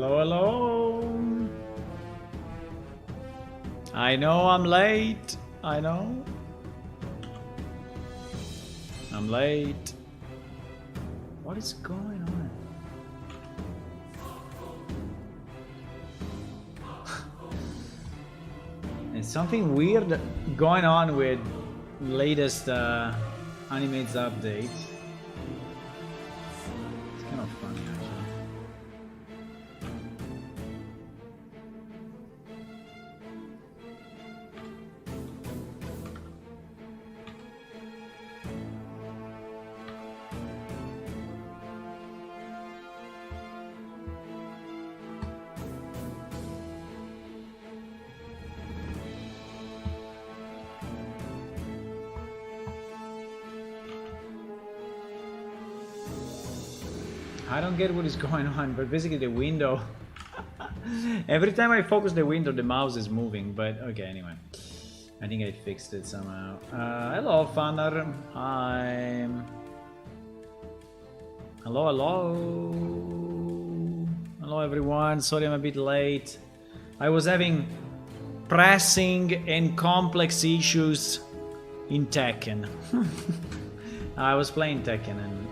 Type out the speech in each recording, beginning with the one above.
Hello, hello. I know I'm late. I know. I'm late. What is going on? There's something weird going on with latest Animates update. It's kind of funny actually. I don't get what is going on, but basically the window. Every time I focus the window, the mouse is moving. But okay, anyway, I think I fixed it somehow. Hello, Fanner. Hi. Hello, hello. Hello, everyone. Sorry, I'm a bit late. I was having pressing and complex issues in Tekken. I was playing Tekken and.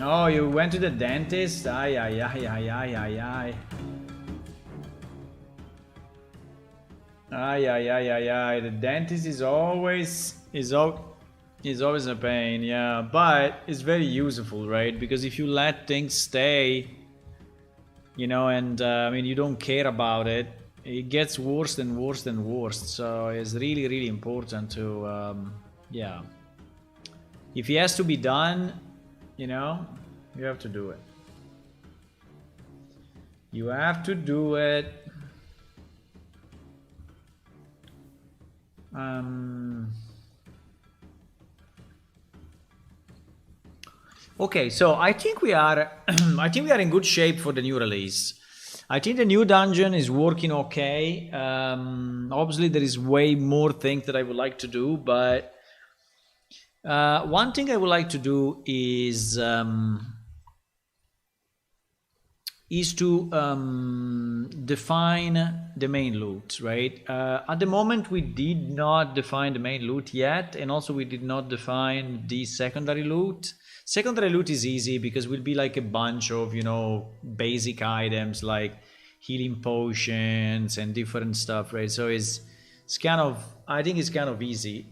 Oh, you went to the dentist? Ay, ay, ay, ay, ay, ay, ay. Ay, ay, ay, ay, ay. The dentist is always a pain, yeah. But it's very useful, right? Because if you let things stay, you know, and I mean, you don't care about it, it gets worse and worse and worse. So it's really, really important to, yeah. If it has to be done, you know, you have to do it. You have to do it. Okay, so I think we are I think we are in good shape for the new release. I think the new dungeon is working okay. Obviously there is way more things that I would like to do, but one thing I would like to do is to define the main loot, right? At the moment we did not define the main loot yet, and also we did not define the secondary loot. Secondary loot is easy because it will be like a bunch of, you know, basic items like healing potions and different stuff, right? So it's kind of, I think it's kind of easy.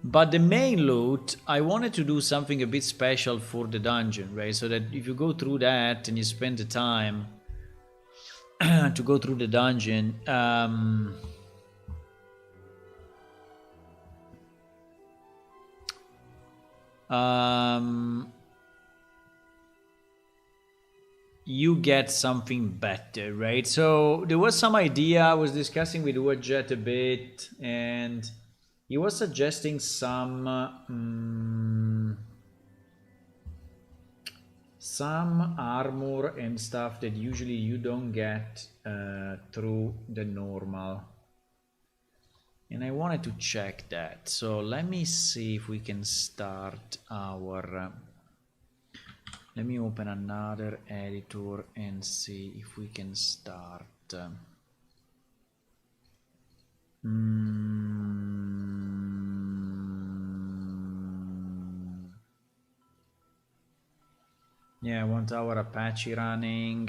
But the main loot, I wanted to do something a bit special for the dungeon, right? So that if you go through that and you spend the time to go through the dungeon, you get something better, right? So there was some idea I was discussing with Uajet a bit, and he was suggesting some armor and stuff that usually you don't get through the normal. And I wanted to check that. So let me see if we can start our... let me open another editor and see if we can start... yeah, I want our Apache running.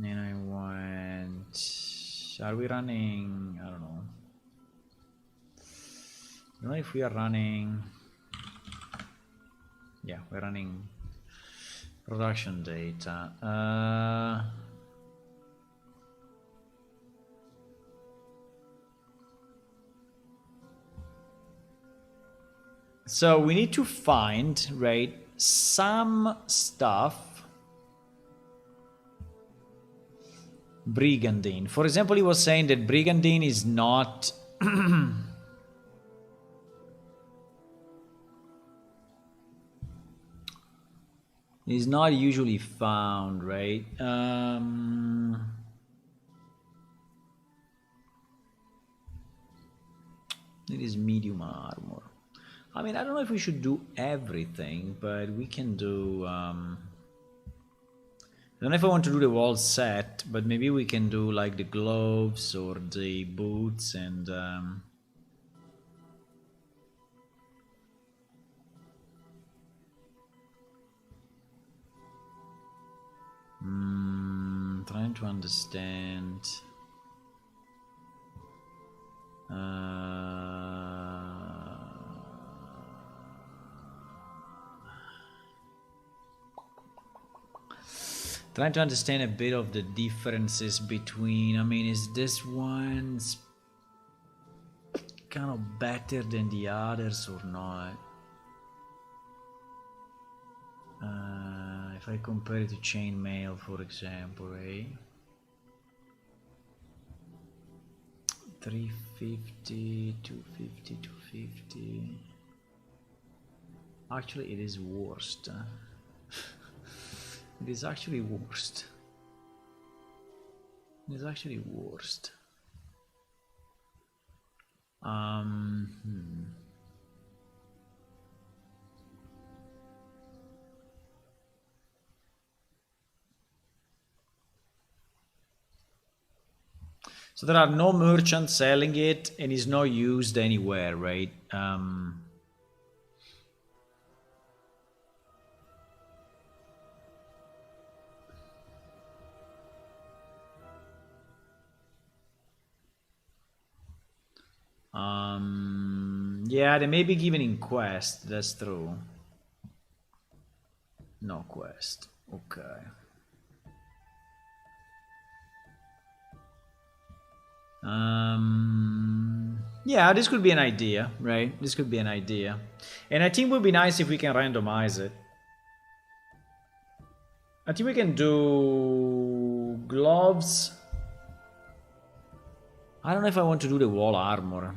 And I want... are we running? I don't know. I don't know if we are running... yeah, we're running production data. So we need to find, right, some stuff. Brigandine. For example, he was saying that Brigandine is not... is not usually found, right? It is medium armor. I mean, I don't know if we should do everything, but we can do... I don't know if I want to do the whole set, but maybe we can do like the gloves or the boots and... trying to understand... trying to understand a bit of the differences between, I mean, is this one's kind of better than the others or not? If I compare it to chainmail, for example, right? 350, 250, 250. Actually, it is worst. It is actually worst. It is actually worst. So there are no merchants selling it, and it's not used anywhere, right? Yeah, they may be given in quest, that's true. No quest, okay. Yeah, this could be an idea, right? This could be an idea. And I think it would be nice if we can randomize it. I think we can do gloves. I don't know if I want to do the wall armor.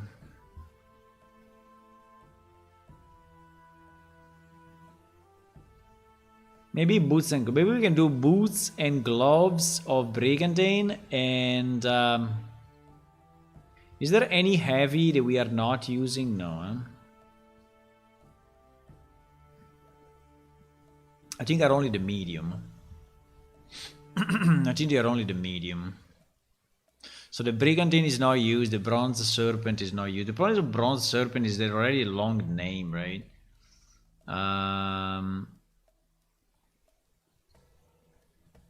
Maybe boots and maybe we can do boots and gloves of brigandine. And is there any heavy that we are not using? No. Huh? I think they're only the medium. I think they are only the medium. So the brigandine is not used. The bronze serpent is not used. The problem with bronze serpent is they're already a long name, right?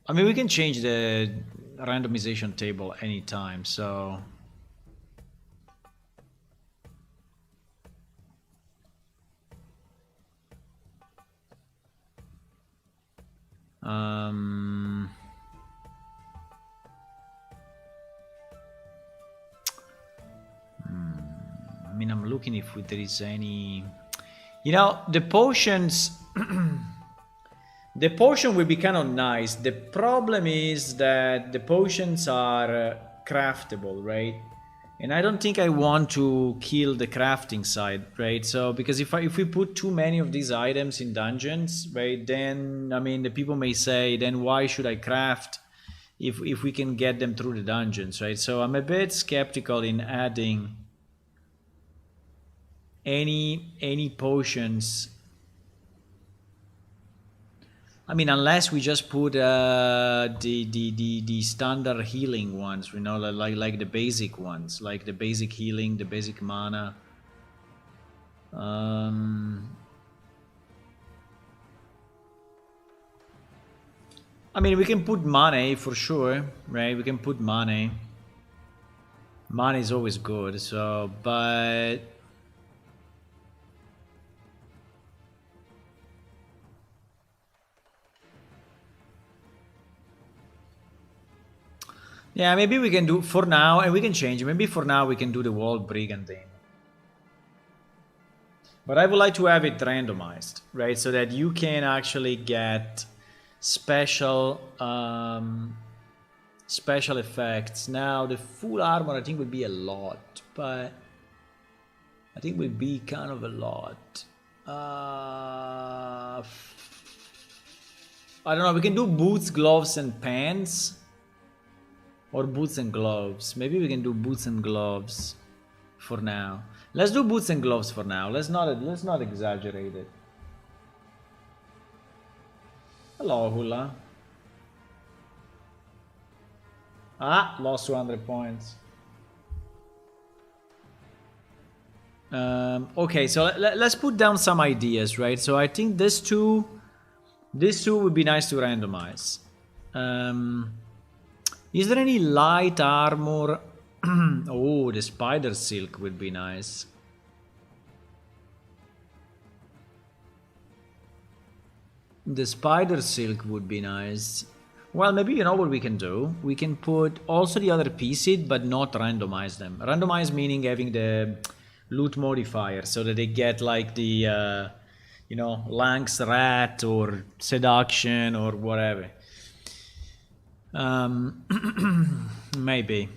I mean, we can change the randomization table anytime, so... I mean, I'm looking if there is any... You know, the potions... The potion will be kind of nice. The problem is that the potions are craftable, right? And I don't think I want to kill the crafting side, right? So because if we put too many of these items in dungeons, right, then I mean the people may say, then why should I craft if we can get them through the dungeons, right? So I'm a bit skeptical in adding any potions. I mean, unless we just put the standard healing ones, you know, like the basic ones, like the basic healing, the basic mana. I mean, we can put money for sure, right? We can put money. Money is always good, so, but... Yeah, maybe we can do for now, and we can change it. Maybe for now we can do the wall brigandine. But I would like to have it randomized, right? So that you can actually get special special effects. Now the full armor I think would be a lot, but I think would be kind of a lot. I don't know, we can do boots, gloves, and pants. Or boots and gloves. Maybe we can do boots and gloves for now. Let's do boots and gloves for now. Let's not exaggerate it. Hello, Hula. Ah, lost 200 points. Okay, so let's put down some ideas, right? So I think these two would be nice to randomize. Is there any light armor? Oh, the spider silk would be nice. The spider silk would be nice. Well, maybe you know what we can do? We can put also the other pieces, but not randomize them. Randomize meaning having the loot modifier, so that they get like the, you know, Lanx Rat or Seduction or whatever. Maybe.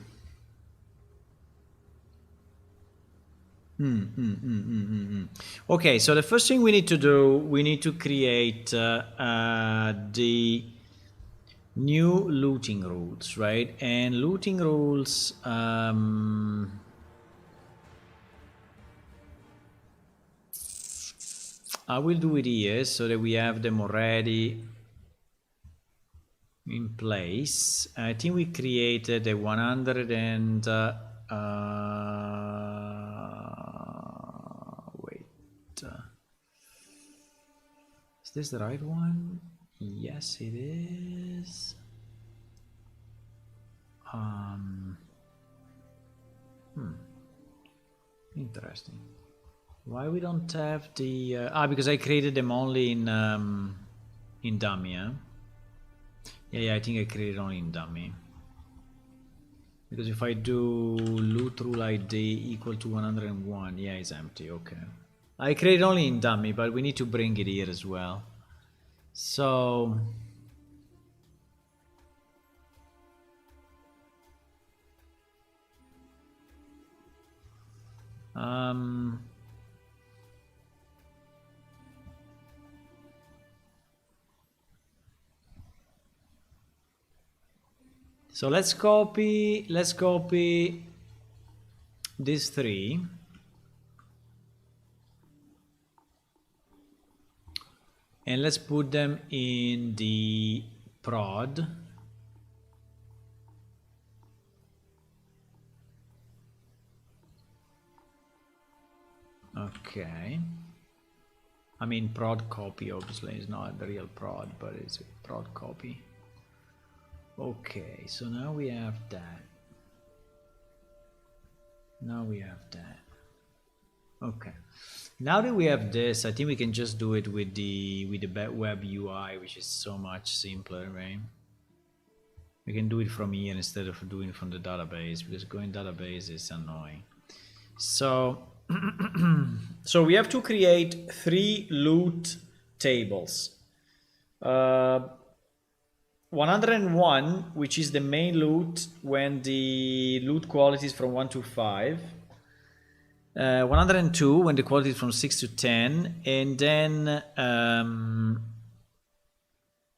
Okay, so the first thing we need to do, we need to create the new looting rules, right? And looting rules, I will do it here so that we have them already in place. I think we created a 100 and wait, is this the right one? Yes, it is. Interesting. Why we don't have the because I created them only in dummy, huh? Yeah, I think I created only in dummy. Because if I do loot rule ID equal to 101, yeah, it's empty. Okay. I created only in dummy, but we need to bring it here as well. So so let's copy these three. And let's put them in the prod. Okay. I mean prod copy obviously is not the real prod, but it's a prod copy. Okay, so now we have that. Now we have that. Okay. Now that we have this, I think we can just do it with the web UI, which is so much simpler, right? We can do it from here instead of doing it from the database, because going database is annoying. So, so we have to create 3 loot tables. 101, which is the main loot when the loot quality is from 1 to 5. 102 when the quality is from 6 to 10, and then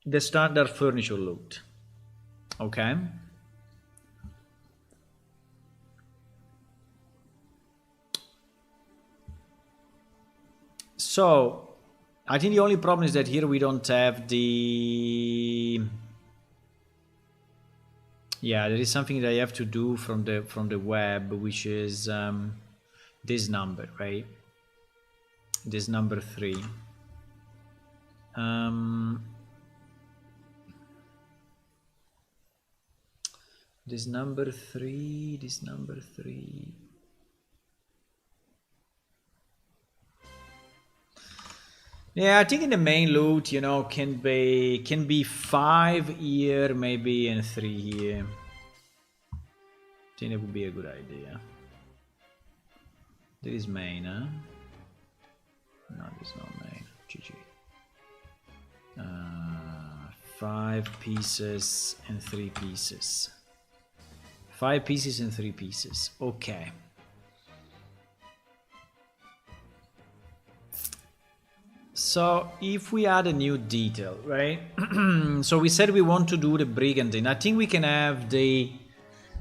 the standard furniture loot. Okay. So I think the only problem is that here we don't have the, yeah, there is something that I have to do from the web, which is this number, right? This number 3. This number 3. Yeah, I think in the main loot, you know, can be 5 here, maybe, and 3 here. I think it would be a good idea. That is main, huh? No, this is not main. GG. 5 pieces and 3 pieces. 5 pieces and 3 pieces. Okay. So if we add a new detail, right? So we said we want to do the brigandine. I think we can have the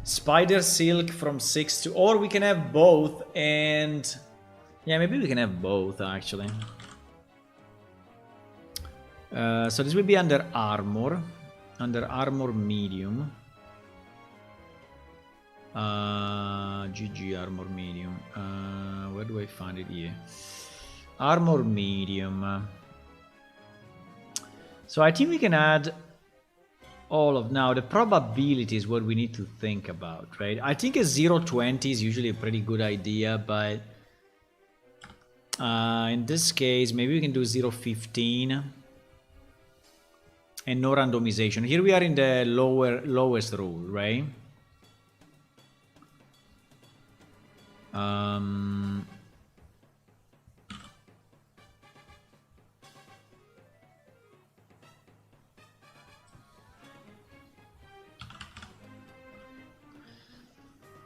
Spider silk from 6 to, or we can have both, and yeah, maybe we can have both actually. So this will be under armor medium. GG armor medium. Where do I find it here? Armor medium. So I think we can add all of now. The probability is what we need to think about, right? I think a 0.20 is usually a pretty good idea, but in this case, maybe we can do 0.15 and no randomization. Here we are in the lowest rule, right?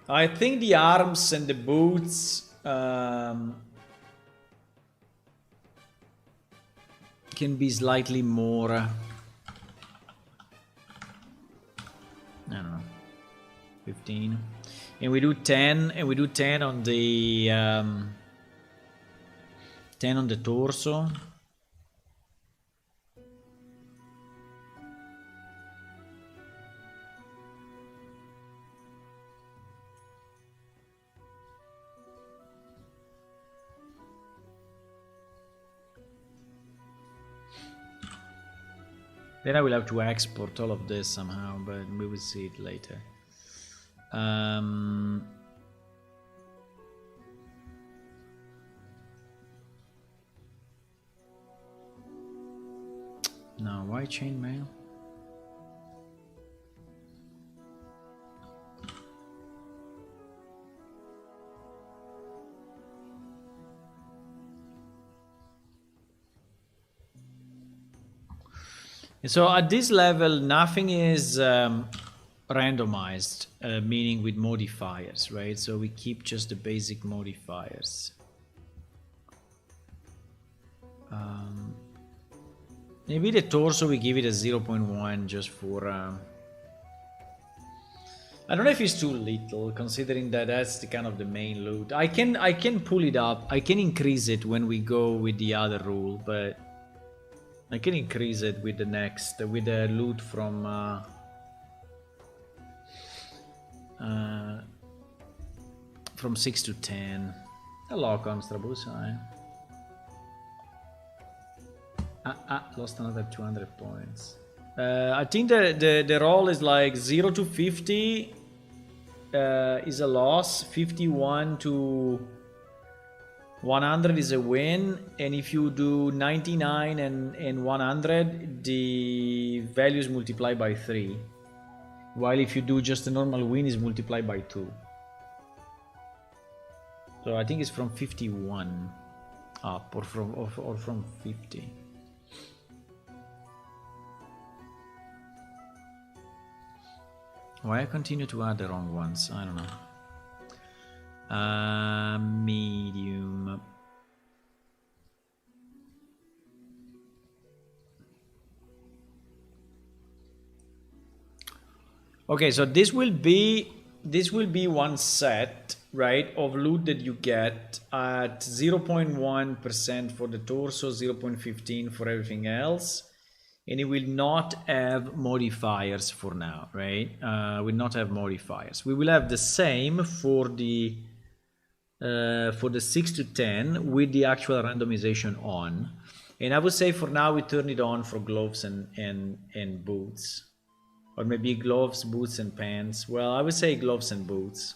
I think the arms and the boots can be slightly more, I don't know, 15. And we do 10, and we do 10 on the 10 on the torso. Then I will have to export all of this somehow, but we will see it later. Now, why chainmail? So at this level, nothing is randomized, meaning with modifiers, right? So we keep just the basic modifiers. Maybe the torso we give it a 0.1 just for. I don't know if it's too little, considering that that's the kind of the main loot. I can pull it up. I can increase it when we go with the other rule, but I can increase it with the next, with the loot from 6 to 10. Hello, Constrabus. Lost another 200 points. I think the roll is like 0 to 50 is a loss, 51 to 100 is a win, and if you do 99 and 100, the value is multiplied by 3, while if you do just a normal win is multiplied by 2. So I think it's from 51 up, or from 50. Why I continue to add the wrong ones? I don't know. Medium. Okay, so this will be one set, right, of loot that you get at 0.1% for the torso, 0.15 for everything else, and it will not have modifiers for now, right? Will not have modifiers. We will have the same for the 6 to 10 with the actual randomization on, and I would say for now we turn it on for gloves and boots, or maybe gloves, boots, and pants. Well, I would say gloves and boots.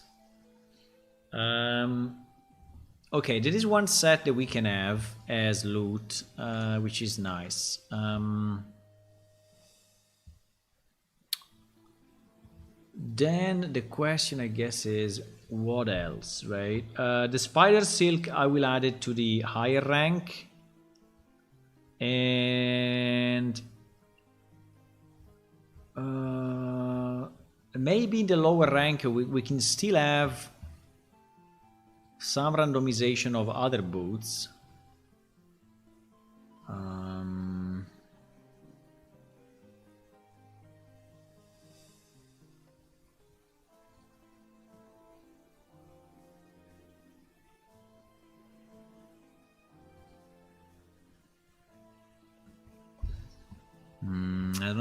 Okay, there is one set that we can have as loot, which is nice. Then the question, I guess, is what else, right? The spider silk, I will add it to the higher rank, and maybe in the lower rank we can still have some randomization of other boots.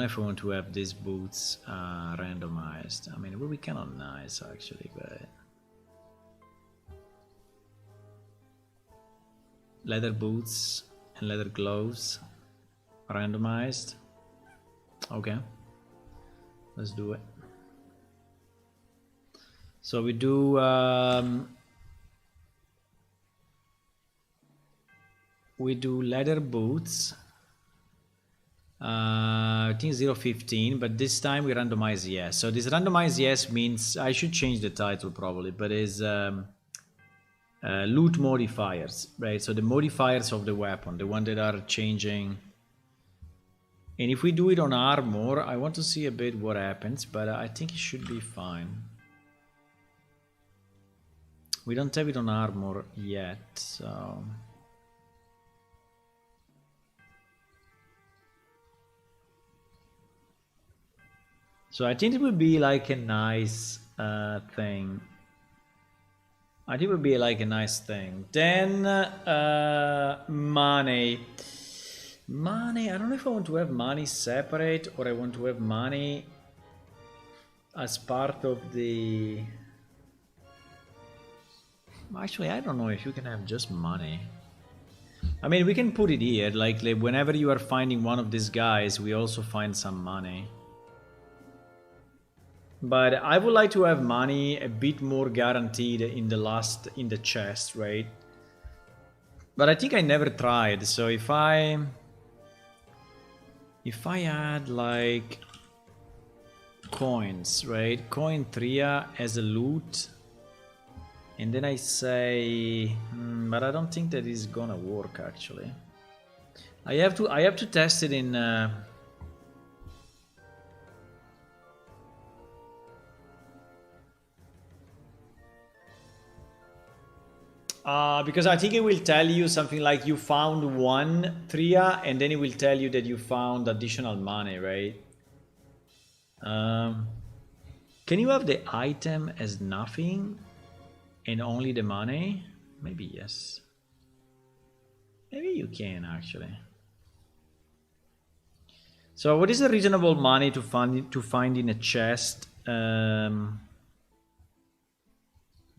know if I want to have these boots randomized. I mean, it would be kind of nice actually, but leather boots and leather gloves randomized. Okay, let's do it. So we do leather boots. I think 0.15, but this time we randomize yes. So this randomize yes means I should change the title probably, but is loot modifiers, right? So the modifiers of the weapon, the one that are changing. And if we do it on armor, I want to see a bit what happens, but I think it should be fine. We don't have it on armor yet, so... So I think it would be like a nice thing. I think it would be like a nice thing. Then money. Money, I don't know if I want to have money separate or I want to have money as part of the... Actually, I don't know if you can have just money. I mean, we can put it here, like whenever you are finding one of these guys, we also find some money. But I would like to have money a bit more guaranteed in the chest, right? But I think I never tried, so if I add like coins, right? Coin 3 as a loot. And then I say, but I don't think that is gonna work actually. I have to test it in because I think it will tell you something like you found 1 Tria, and then it will tell you that you found additional money, right? Can you have the item as nothing and only the money? Maybe yes. Maybe you can actually. So what is a reasonable money to find in a chest?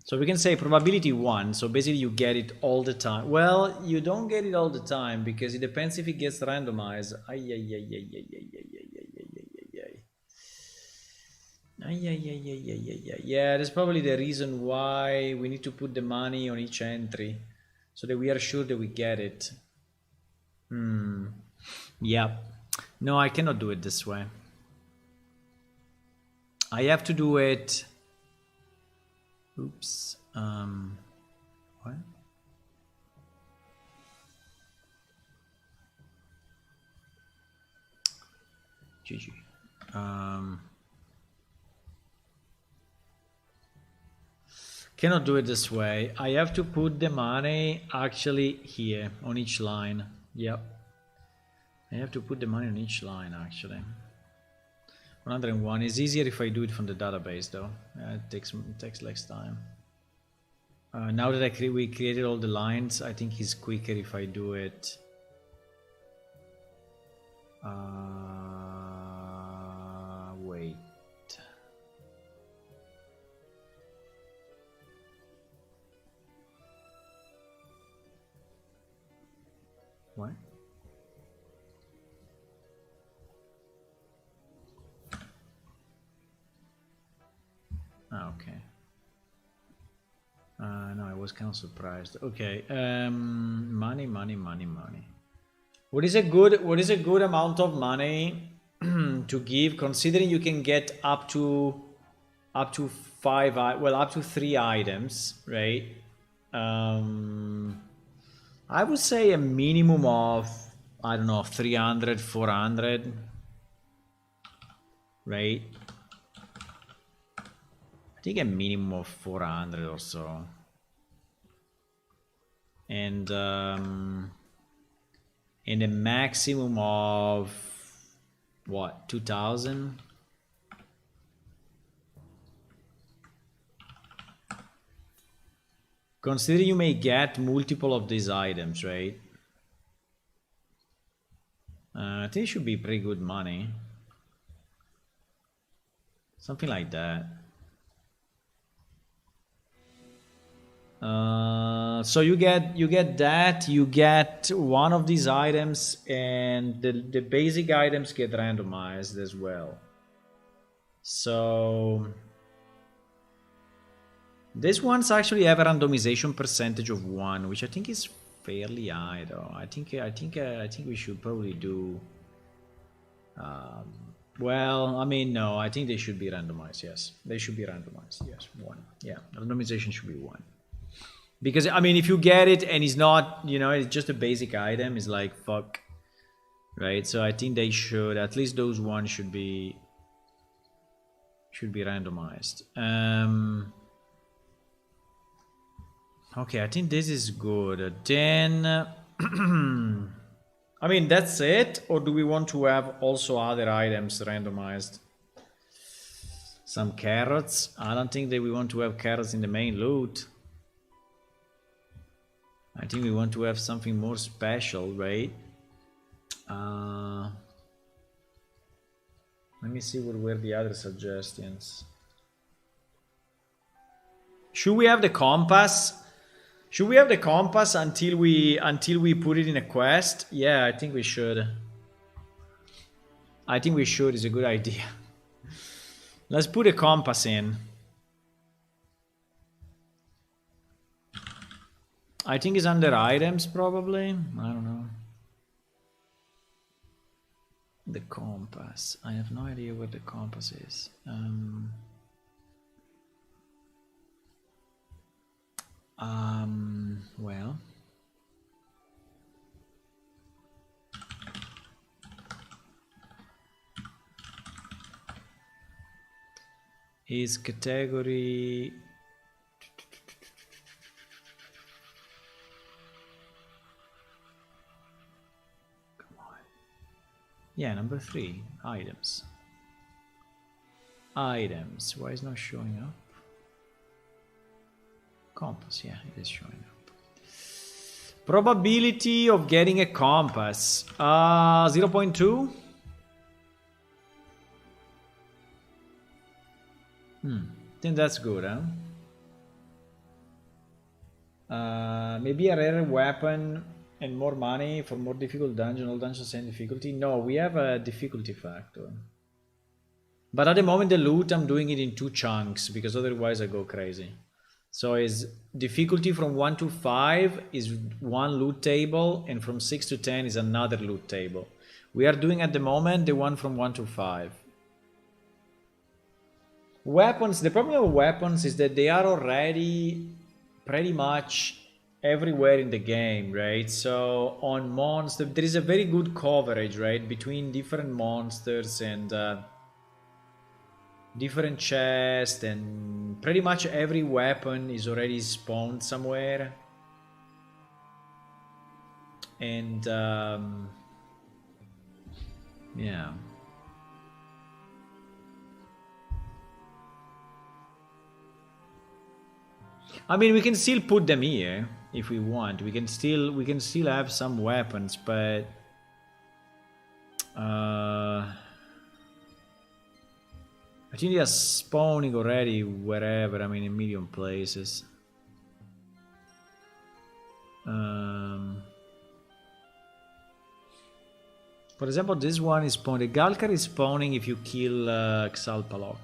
So we can say probability 1, so basically you get it all the time. Well, you don't get it all the time because it depends if it gets randomized. Yeah, that's probably the reason why we need to put the money on each entry so that we are sure that we get it. Yeah. No, I cannot do it this way. I have to do it... Oops. What? GG. Cannot do it this way. I have to put the money actually here on each line. Yep. I have to put the money on each line actually. 101 is easier if I do it from the database though. It takes less time. Now that we created all the lines, I think it's quicker if I do it. Wait. What? Okay. No, I was kind of surprised. Okay. Money. What is a good amount of money to give, considering you can get up to 3 items, right? I would say a minimum of, I don't know, 300, 400, right? I think a minimum of 400 or so. And a maximum of, what, 2000? Consider you may get multiple of these items, right? I think it should be pretty good money. Something like that. So you get that, you get one of these items, and the basic items get randomized as well. So these ones actually have a randomization percentage of 1, which I think is fairly high, though. I think we should probably do. Well, I mean, no, I think they should be randomized. Yes, they should be randomized. Yes, 1. Yeah, randomization should be 1. Because I mean, if you get it and it's not, it's just a basic item, it's like fuck, right? So I think they should, at least those ones should be randomized. Okay, I think this is good. Then, I mean, that's it? Or do we want to have also other items randomized? Some carrots? I don't think that we want to have carrots in the main loot. I think we want to have something more special, right? Let me see what were the other suggestions. Should we have the compass? Should we have the compass until we put it in a quest? Yeah, I think we should. I think we should. It's a good idea. Let's put a compass in. I think it's under items, probably. I don't know. The compass. I have no idea what the compass is. Well. Is category... Yeah, number 3, items. Items, why is it not showing up? Compass, yeah, it is showing up. Probability of getting a compass, 0.2? I think that's good, huh? Maybe a rare weapon and more money for more difficult dungeon. All dungeons same difficulty. No, we have a difficulty factor. But at the moment the loot, I'm doing it in 2 chunks because otherwise I go crazy. So is difficulty from 1 to 5 is 1 loot table, and from 6 to 10 is another loot table. We are doing at the moment the one from 1 to 5. Weapons, the problem with weapons is that they are already pretty much everywhere in the game, right? So on monster, there is a very good coverage, right, between different monsters and different chests, and pretty much every weapon is already spawned somewhere. And yeah. I mean, we can still put them here if we want. We can still have some weapons, but I think they are spawning already wherever. I mean, in million places. For example, this one is spawned. The Galkar is spawning if you kill Xalpalok.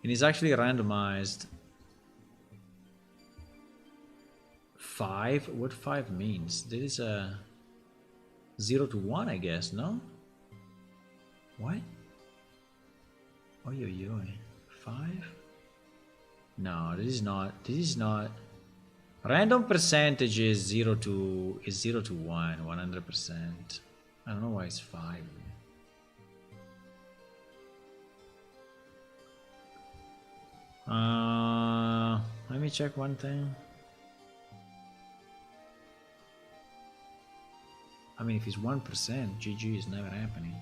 And it's actually randomized. 5? What 5 means? There is a 0 to 1, I guess, no? What? Oi, oi, oi. 5? No, this is not. Random percentage is 0 to 1, 100%. I don't know why it's 5. Let me check one thing. I mean, if it's 1%, GG is never happening.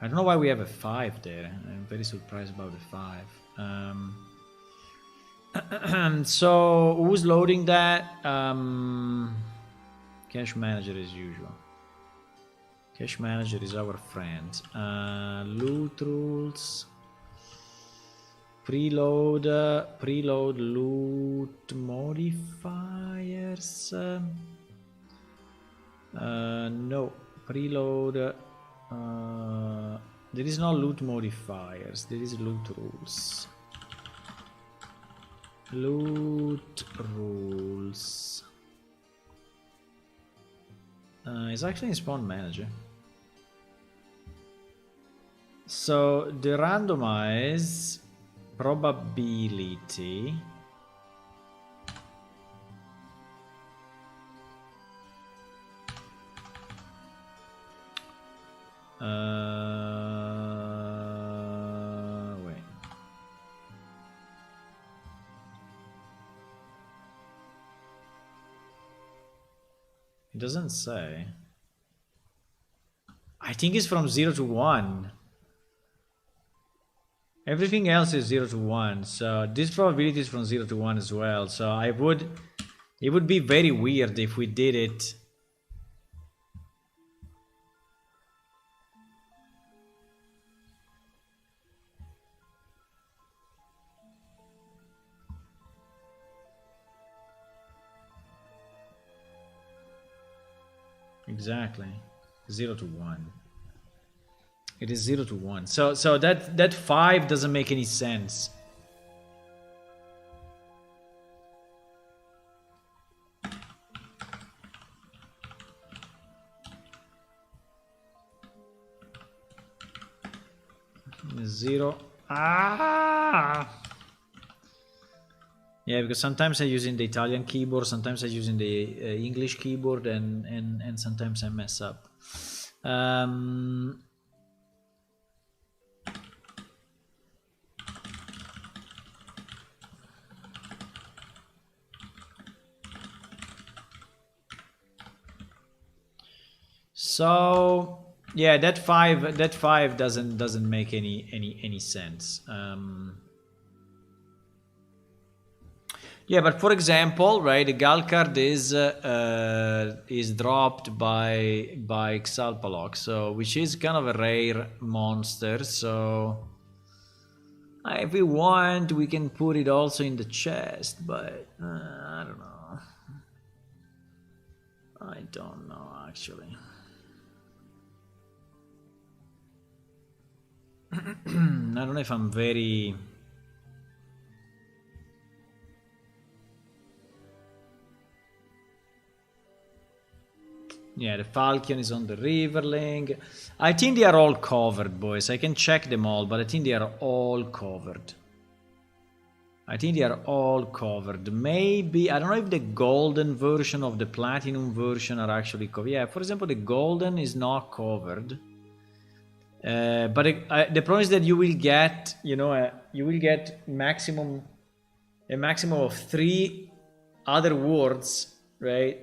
I don't know why we have a 5 there. I'm very surprised about the 5. So, who's loading that? Cache manager as usual. Cache manager is our friend. Loot rules. Preload loot modifiers. No, preload. There is no loot modifiers. There is loot rules. Loot rules. It's actually in spawn manager. So the randomize probability wait. It doesn't say. I think it's from 0 to 1. Everything else is 0 to 1, so this probability is from 0 to 1 as well. So it would be very weird if we did it. Exactly, 0 to 1. It is 0 to 1. So that 5 doesn't make any sense. Zero. Ah! Yeah, because sometimes I use in the Italian keyboard, sometimes I use in the English keyboard, and sometimes I mess up. So yeah, that five doesn't make any sense. Yeah, but for example, right, the Galcard is dropped by Xalpalox, so which is kind of a rare monster. So if we want, we can put it also in the chest, but I don't know. I don't know actually. I don't know if I'm very. Yeah, the Falcon is on the Riverling. I think they are all covered, boys. I can check them all, but I think they are all covered. Maybe, I don't know if the golden version of the platinum version are actually covered. Yeah, for example, the golden is not covered. But the problem is that you will get, you will get a maximum of 3 other words, right?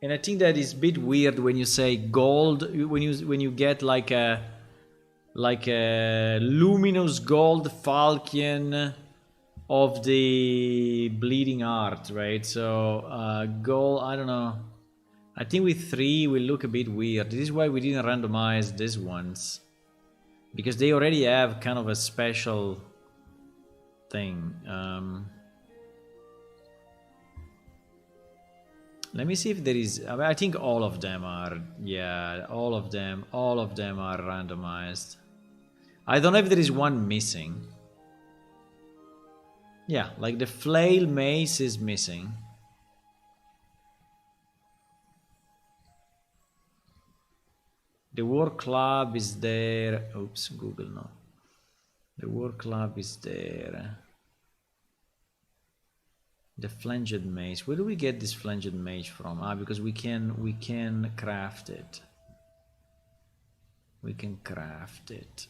And I think that is a bit weird when you say gold, when you get like a luminous gold falcon of the bleeding heart, right? So gold, I don't know. I think with 3 will look a bit weird. This is why we didn't randomize these ones, because they already have kind of a special thing. Let me see if there is. I think all of them are. Yeah, all of them are randomized. I don't know if there is one missing. Yeah, like the flail mace is missing. The war club is there. Oops, Google no. The war club is there. The flanged mace. Where do we get this flanged mace from? Because we can craft it. We can craft it.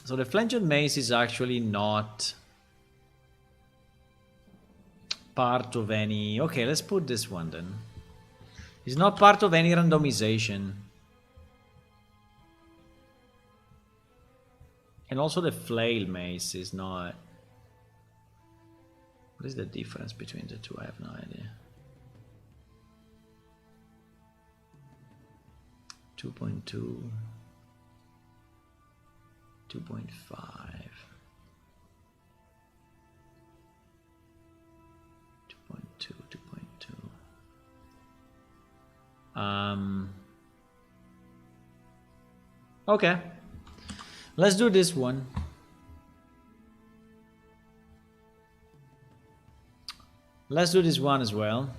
So the flanged mace is actually not part of any. Okay, let's put this one then. It's not part of any randomization. And also the flail mace is not. What is the difference between the two? I have no idea. 2.2, 2.5. 2.2, 2.2. Okay. Let's do this one. Let's do this one as well.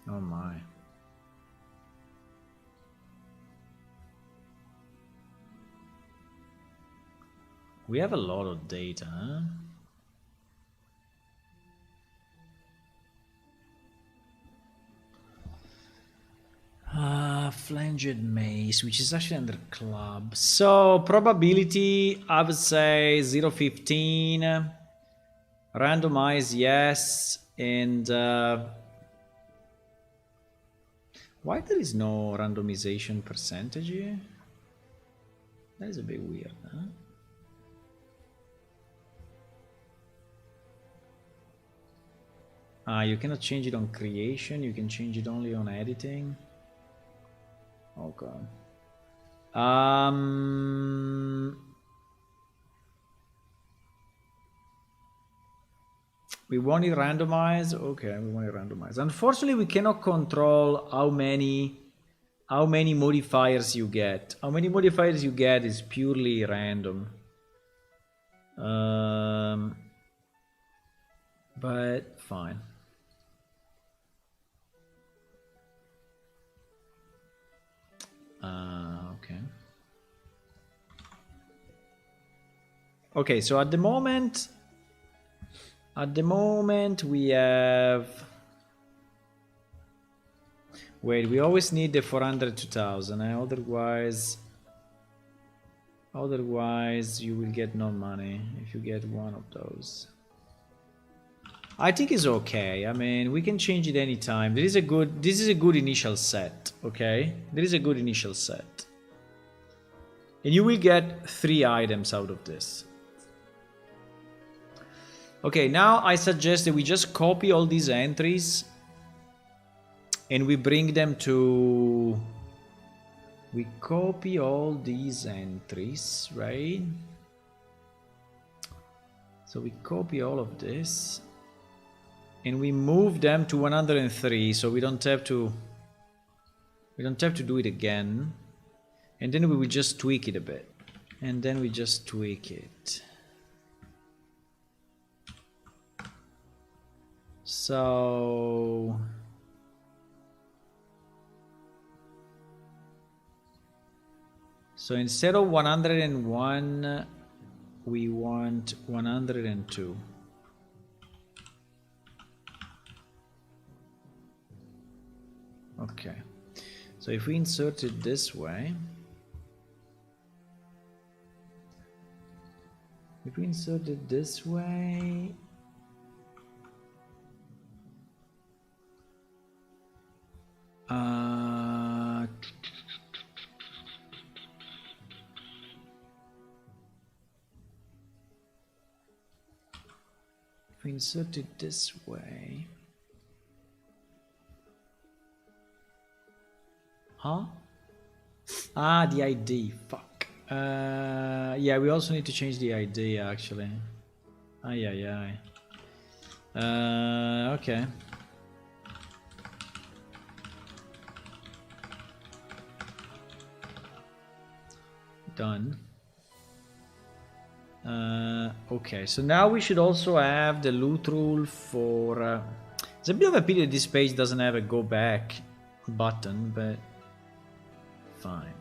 Oh my. We have a lot of data, huh? Flanged mace, which is actually under club. So probability, I would say 0.15. Randomize, yes. And why there is no randomization percentage here? That is a bit weird, huh? You cannot change it on creation, you can change it only on editing. Okay. We want it randomized. Okay, we want it randomized. Unfortunately, we cannot control how many modifiers you get. How many modifiers you get is purely random. But fine. Okay. Okay, so at the moment we have. Wait, we always need the 400 2000. Otherwise, you will get no money if you get one of those. I think it's okay. I mean, we can change it anytime. This is a good initial set, okay? There is a good initial set. And you will get 3 items out of this. Okay, now I suggest that we just copy all these entries and we bring them to... We copy all these entries, right? So we copy all of this. And we move them to 103, so we don't have to do it again. And then we will just tweak it a bit. And then we just tweak it. So instead of 101, we want 102. Okay, so if we insert it this way, Huh? Ah, the ID. Fuck. Yeah, we also need to change the ID actually. Ay. Okay. Done. Okay, so now we should also have the loot rule for... It's a bit of a pity this page doesn't have a go back button, but fine.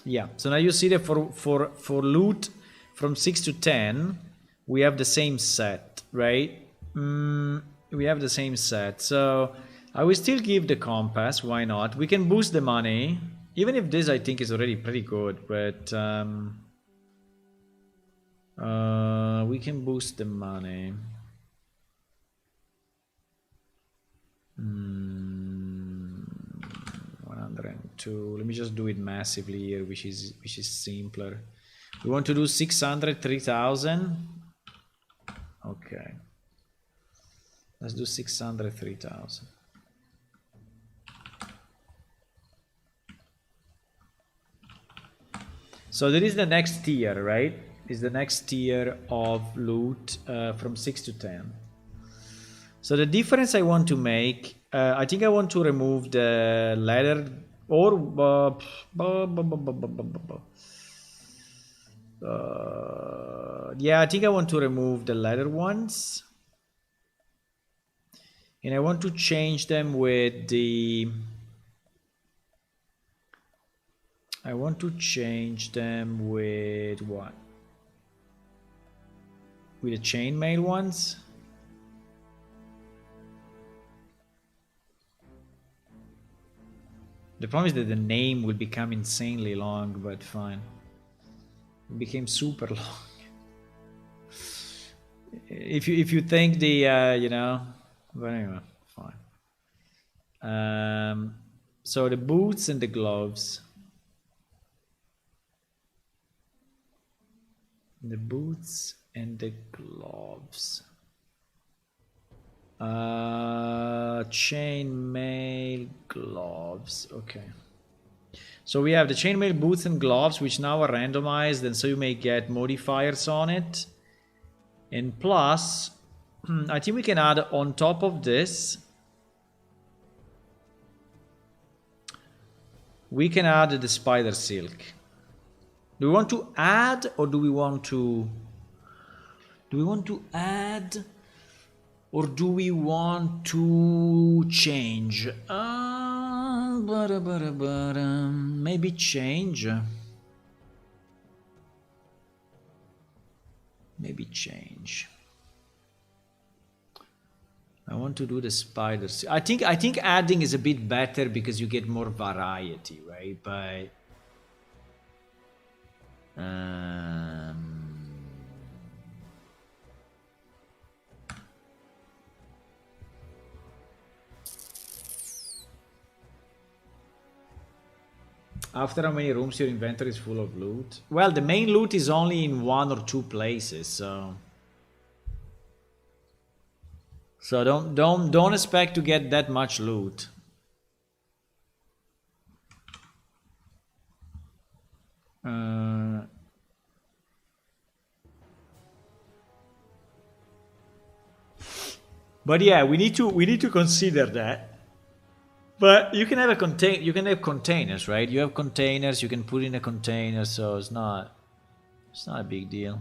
Yeah, so now you see that for loot from 6 to 10, we have the same set, right? We have the same set, so I will still give the compass, why not? We can boost the money, even if this I think is already pretty good, but We can boost the money. 102. Let me just do it massively here, which is simpler. We want to do 600, 3,000. Okay. Let's do 600, 3,000. So there is the next tier, right? Is the next tier of loot from 6 to 10. So the difference I want to make, I think I want to remove the leather or yeah, I think I want to remove the leather ones, and I want to change them with the. I want to change them with what? With the chainmail ones. The problem is that the name will become insanely long, but fine. It became super long. If you think the you know, but anyway, fine. So the boots and the gloves. The boots and the gloves. Chainmail gloves. Okay. So we have the chainmail boots and gloves, which now are randomized, and so you may get modifiers on it. And plus, I think we can add on top of this, we can add the spider silk. Do we want to add, or do we want to add, or do we want to change? Maybe change. Maybe change. I want to do the spiders. I think adding is a bit better because you get more variety, right? But after how many rooms your inventory is full of loot? Well, the main loot is only in 1 or 2 places, so don't expect to get that much loot. But yeah, we need to consider that. But you can have containers, right? You have containers, you can put in a container, so it's not a big deal.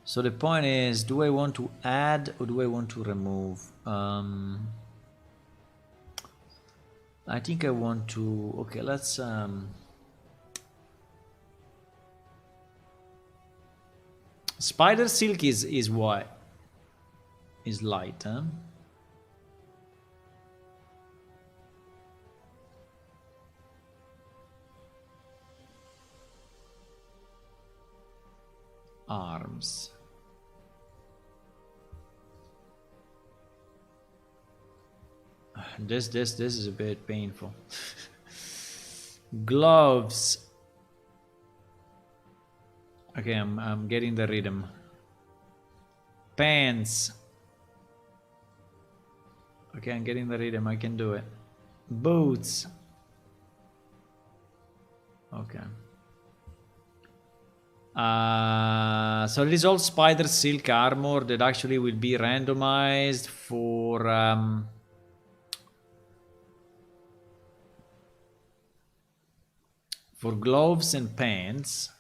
So the point is, do I want to add or do I want to remove? I think I want to. Okay, let's. Spider silk is what? Is light, huh? Arms. This is a bit painful. Gloves. Okay, I'm getting the rhythm. Pants. Okay, I'm getting the rhythm. I can do it. Boots. Okay. So it is all spider silk armor that actually will be randomized for gloves and pants.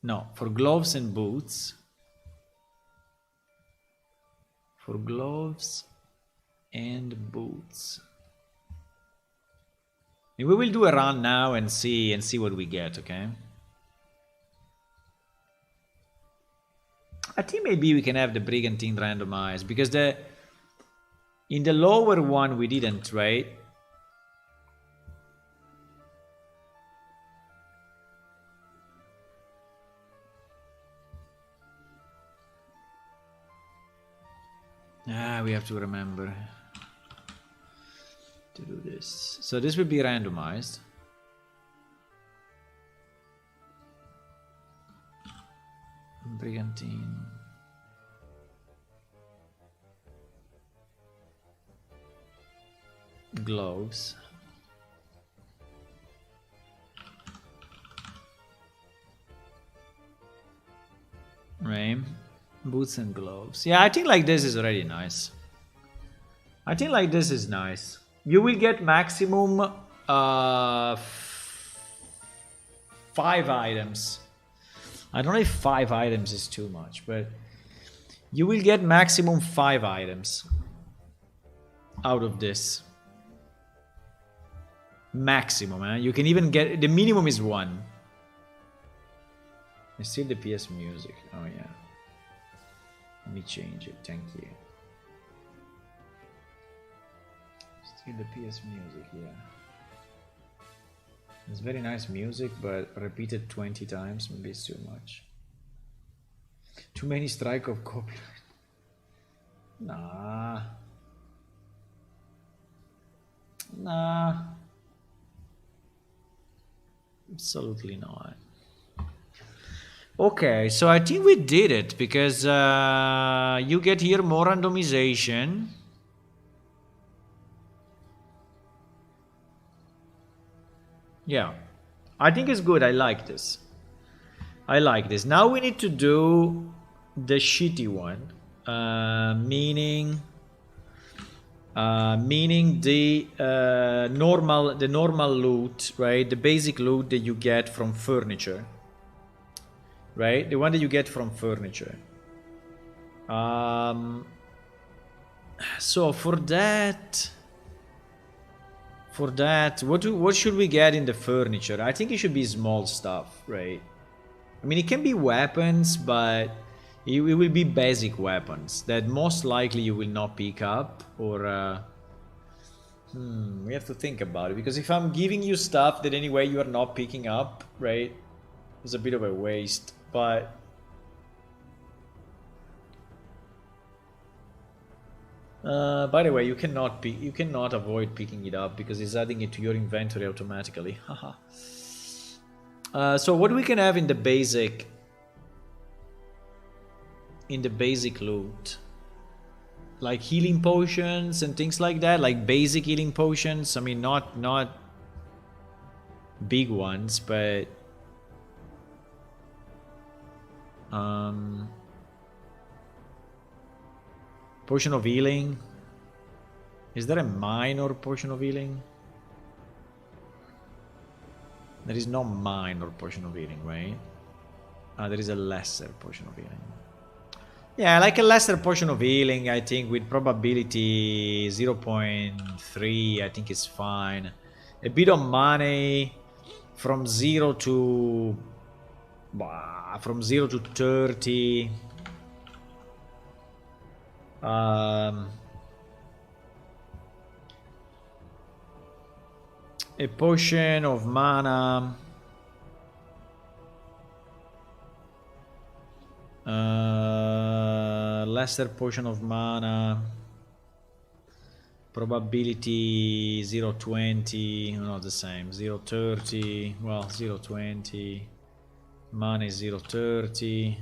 No, for gloves and boots. For gloves and boots. And we will do a run now and see what we get, okay? I think maybe we can have the brigantine randomized because In the lower one, we didn't, right? We have to remember to do this. So this will be randomized. Brigantine. Gloves. Right. Boots and gloves. Yeah, I think like this is already nice. I think like this is nice. You will get maximum 5 items. I don't know if 5 items is too much, but you will get maximum 5 items out of this. Maximum, eh? You can even get, the minimum is 1. It's still the PS music. Oh yeah. Let me change it, thank you. Still the PS music, yeah. It's very nice music, but repeated 20 times, maybe it's too much. Too many strike of copyright. Nah. Absolutely not. Okay, so I think we did it because you get here more randomization. Yeah, I think it's good. I like this. I like this. Now we need to do the shitty one, meaning the normal loot, right? The basic loot that you get from furniture, right? The one that you get from furniture. So for that, what should we get in the furniture? I think it should be small stuff, right? I mean, it can be weapons, but it will be basic weapons that most likely you will not pick up, or we have to think about it, because if I'm giving you stuff that anyway you are not picking up, right, it's a bit of a waste. But by the way, you cannot avoid picking it up because it's adding it to your inventory automatically. Haha. So what we can have in the basic loot, like healing potions and things like that, like basic healing potions. I mean, not big ones, but potion of healing. Is there a minor potion of healing? There is no minor potion of healing, right? There is a lesser potion of healing. Yeah, like a lesser potion of healing, I think with probability 0.3, I think it's fine. A bit of money from 0 to 30. A potion of mana. Lesser potion of mana. Probability 0.20. Not the same. 0.30. Well, 0.20. Mana is 0.30.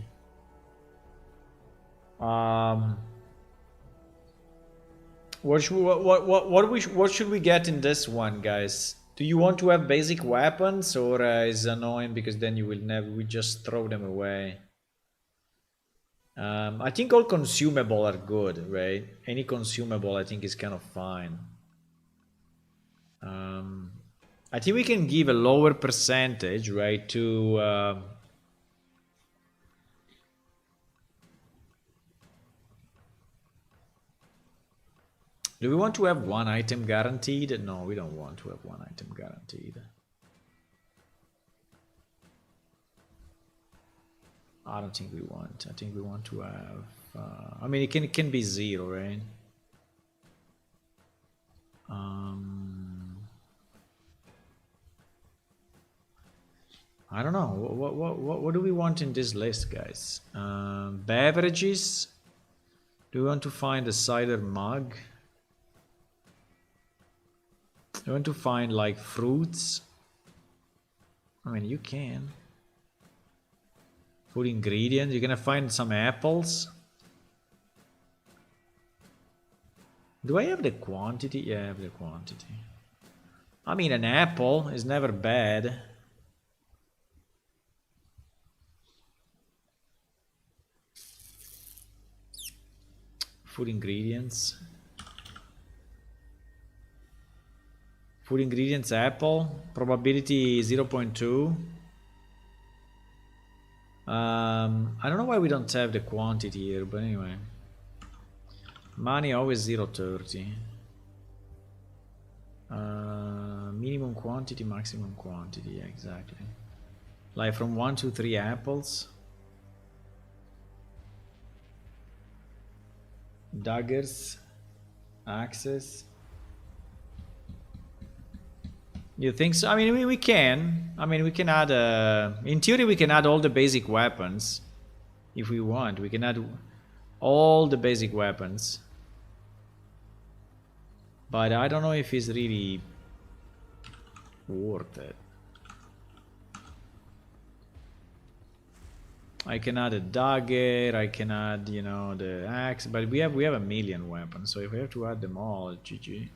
What should we get in this one, guys? Do you want to have basic weapons, or is annoying because then you will we just throw them away? I think all consumable are good, right? Any consumable I think is kind of fine. I think we can give a lower percentage, right, to do we want to have 1 item guaranteed? No, we don't want to have 1 item guaranteed. I don't think we want. I think we want to have. I mean, it can be 0, right? I don't know. What do we want in this list, guys? Beverages. Do we want to find a cider mug? Do we want to find like fruits? I mean, you can. Food ingredients. You're gonna find some apples. Do I have the quantity? Yeah, I have the quantity. I mean, an apple is never bad. Food ingredients. Food ingredients, apple. Probability 0.2. I don't know why we don't have the quantity here, but anyway. Money always 0.30. Minimum quantity, maximum quantity, yeah, exactly. Like from 1 to 3 apples. Daggers. Axes. You think so? I mean, we can. I mean, we can add. In theory, we can add all the basic weapons, if we want. We can add all the basic weapons, but I don't know if it's really worth it. I can add a dagger. I can add, you know, the axe. But we have a million weapons, so if we have to add them all, GG.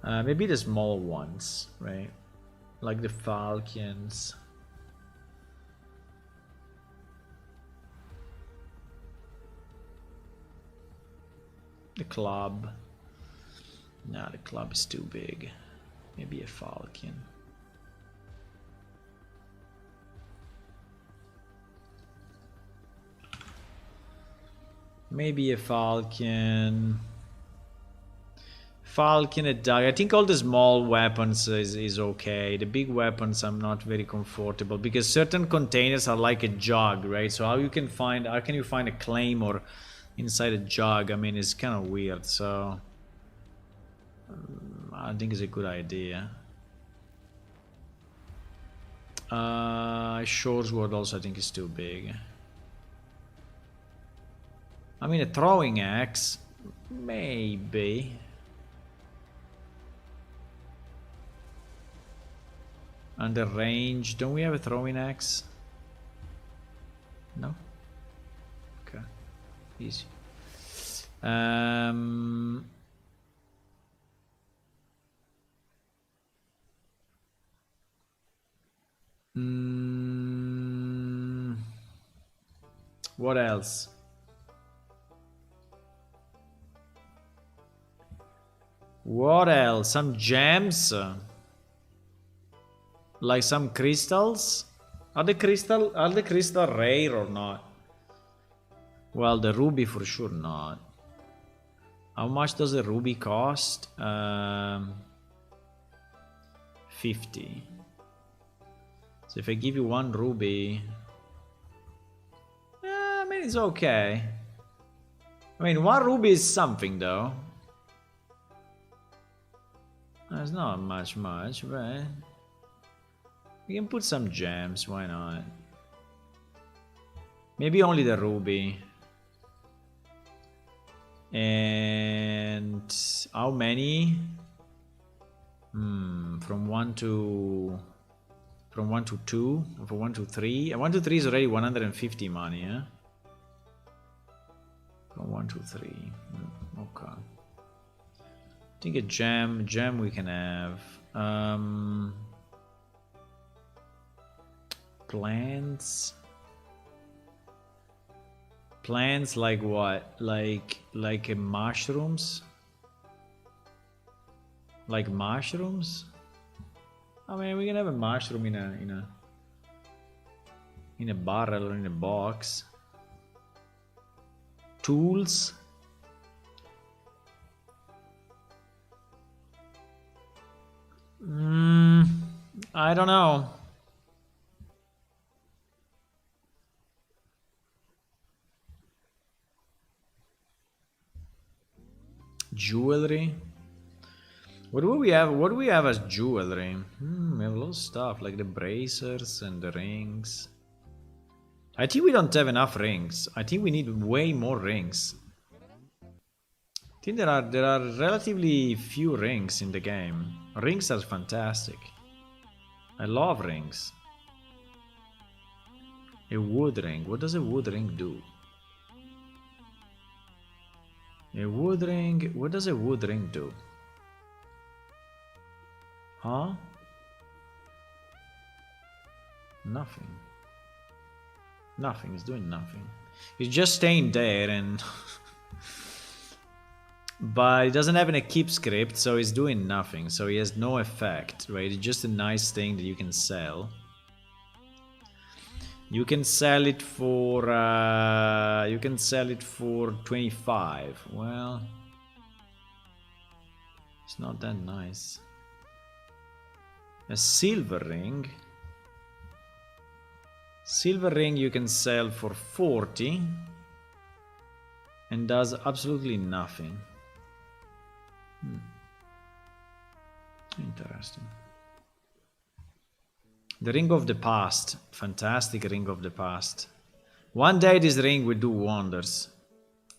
Maybe the small ones, right? Like the falcons. The club. No, the club is too big. Maybe a falcon. Maybe a falcon. Falcon, a dagger. I think all the small weapons is okay. The big weapons I'm not very comfortable because certain containers are like a jug, right? So how can you find a claymore inside a jug? I mean, it's kind of weird. So I think it's a good idea. Short sword also I think is too big. I mean, a throwing axe, maybe. Under range, don't we have a throwing axe? No? Okay, easy. What else? What else? Some gems? Like some crystals? Are the crystal rare or not? Well, the ruby for sure not. How much does the ruby cost? 50. So if I give you 1 ruby, I mean, it's okay. I mean, 1 ruby is something though. It's not much, but we can put some gems, why not? Maybe only the ruby. And how many? From 1 to 2, or from 1 to 3. 1 to 3 is already 150 money, eh? From 1 to 3. Okay. I think a gem we can have. Plants. Plants like what? Like mushrooms? Like mushrooms? I mean, we can have a mushroom in a barrel or in a box. Tools. I don't know. Jewelry. What do we have? What do we have as jewelry? We have a lot of stuff like the bracers and the rings. I think we don't have enough rings. I think we need way more rings. I think there are relatively few rings in the game. Rings are fantastic. I love rings. A wood ring. What does a wood ring do? A wood ring. What does a wood ring do? Huh? Nothing. Nothing. It's doing nothing. It's just staying there and... But it doesn't have an keep script, so it's doing nothing. So it has no effect, right? It's just a nice thing that you can sell. You can sell it for 25. Well, it's not that nice. A silver ring. Silver ring you can sell for 40 and does absolutely nothing. Interesting. The ring of the past. Fantastic ring of the past. One day this ring will do wonders.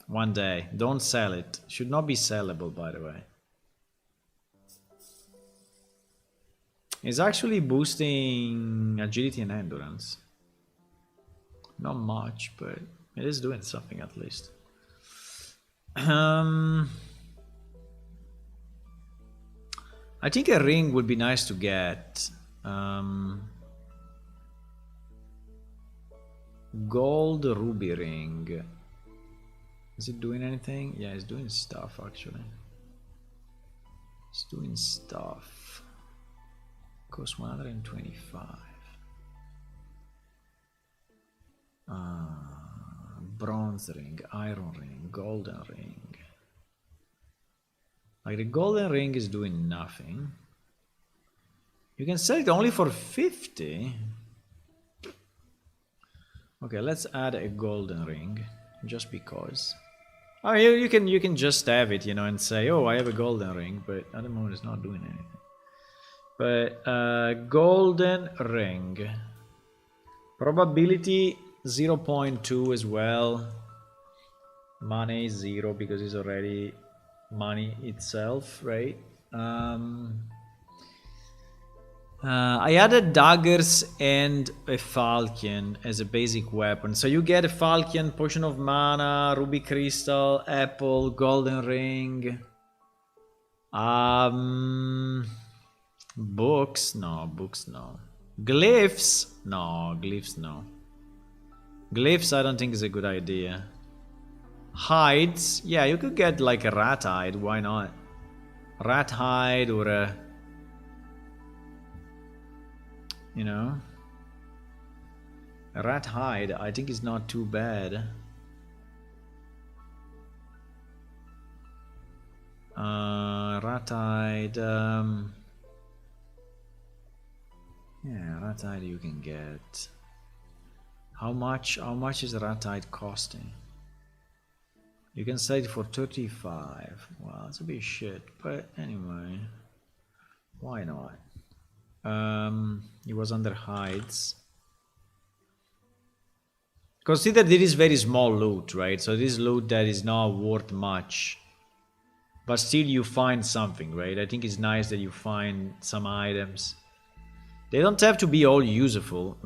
One day. Don't sell it. Should not be sellable, by the way. It's actually boosting agility and endurance. Not much, but it is doing something at least. I think a ring would be nice to get. Gold ruby ring. Is it doing anything? Yeah, it's doing stuff actually. It's doing stuff. Costs 125. Bronze ring, iron ring, golden ring. Like the golden ring is doing nothing. You can sell it only for 50. Okay, let's add a golden ring, just because. Oh, you can just have it, you know, and say, oh, I have a golden ring, but at the moment it's not doing anything. But golden ring, probability 0.2 as well. Money 0 because it's already money itself, right? I added daggers and a falcon as a basic weapon. So you get a falcon, potion of mana, ruby crystal, apple, golden ring. Books? No, books no. Glyphs? No, glyphs no. Glyphs I don't think is a good idea. Hides? Yeah, you could get like a rat hide, why not? Rat hide or a... You know, a rat hide I think is not too bad. Rat hide, yeah, rat hide you can get. How much is rat hide costing? You can sell it for 35. Well, it's a bit shit, but anyway, why not? It was under hides. Consider this is very small loot, right? So this loot that is not worth much, but still you find something, right? I think it's nice that you find some items. They don't have to be all useful.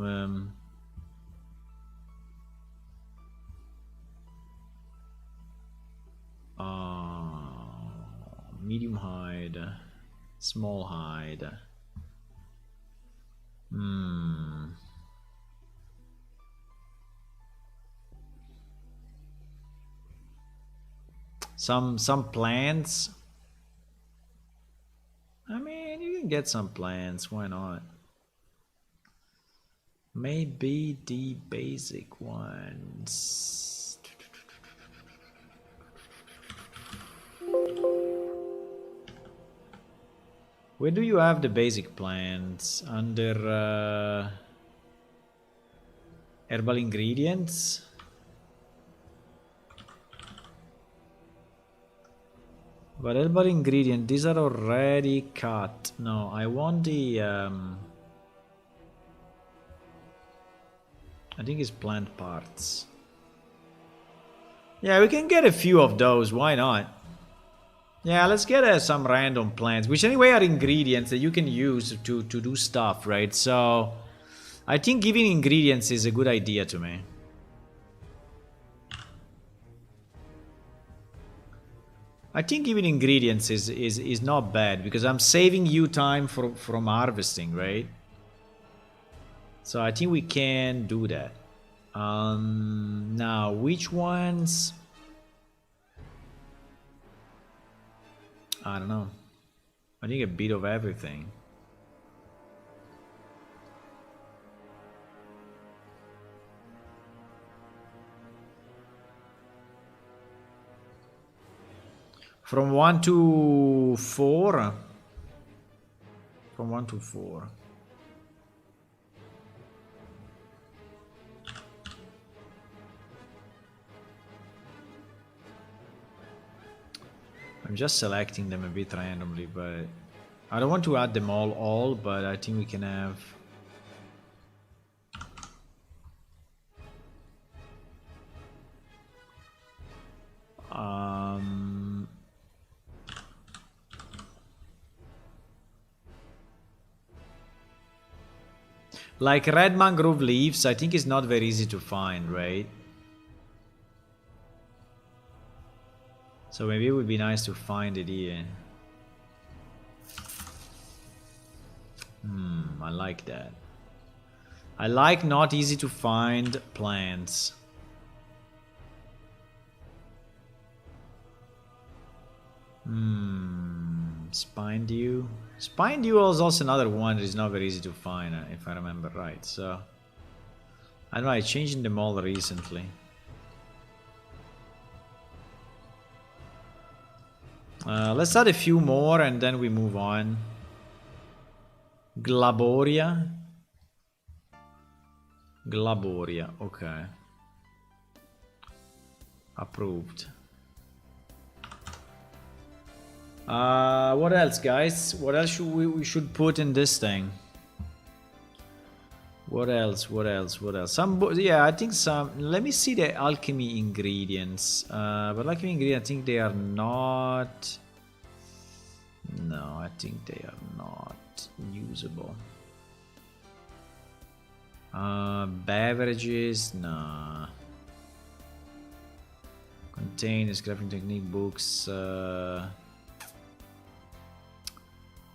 Medium hide, small hide. Some plants. I mean, you can get some plants, why not? Maybe the basic ones. Where do you have the basic plants? Under herbal ingredients? Available ingredient. These are already cut. No, I want the... I think it's plant parts. Yeah, we can get a few of those. Why not? Yeah, let's get some random plants, which anyway are ingredients that you can use to do stuff, right? So I think giving ingredients is a good idea to me. I think giving ingredients is not bad because I'm saving you time from harvesting, right? So I think we can do that. Now, which ones? I don't know. I think a bit of everything. From 1 to 4? From 1 to 4. I'm just selecting them a bit randomly, but I don't want to add them all, but I think we can have... like red mangrove leaves, I think it's not very easy to find, right? So maybe it would be nice to find it here. I like that. I like not easy to find plants. Spine dew. Spine dew is also another one that is not very easy to find, if I remember right. So I don't know, I changed them all recently. Let's add a few more and then we move on. Glaboria. Glaboria, okay. Approved. What else, guys? What else should we should put in this thing? What else? What else? What else? Yeah, I think some. Let me see the alchemy ingredients. But alchemy ingredients, I think they are not. No, I think they are not usable. Beverages, nah. Containers, crafting technique books.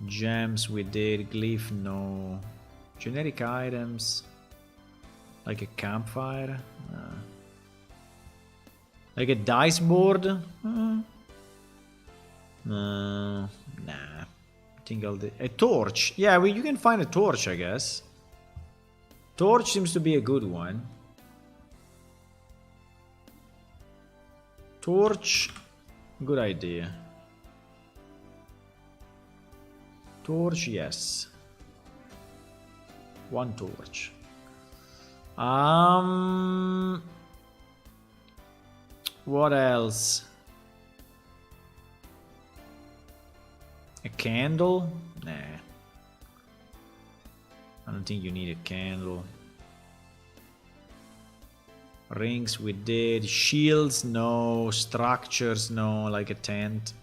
Gems we did, glyph no. Generic items like a campfire, like a dice board. Nah. I think I'll do a torch. Yeah, you can find a torch, I guess. Torch seems to be a good one. Torch, good idea. Torch, yes. One torch. What else? A candle? Nah. I don't think you need a candle. Rings we did. Shields, no. Structures, no. Like a tent.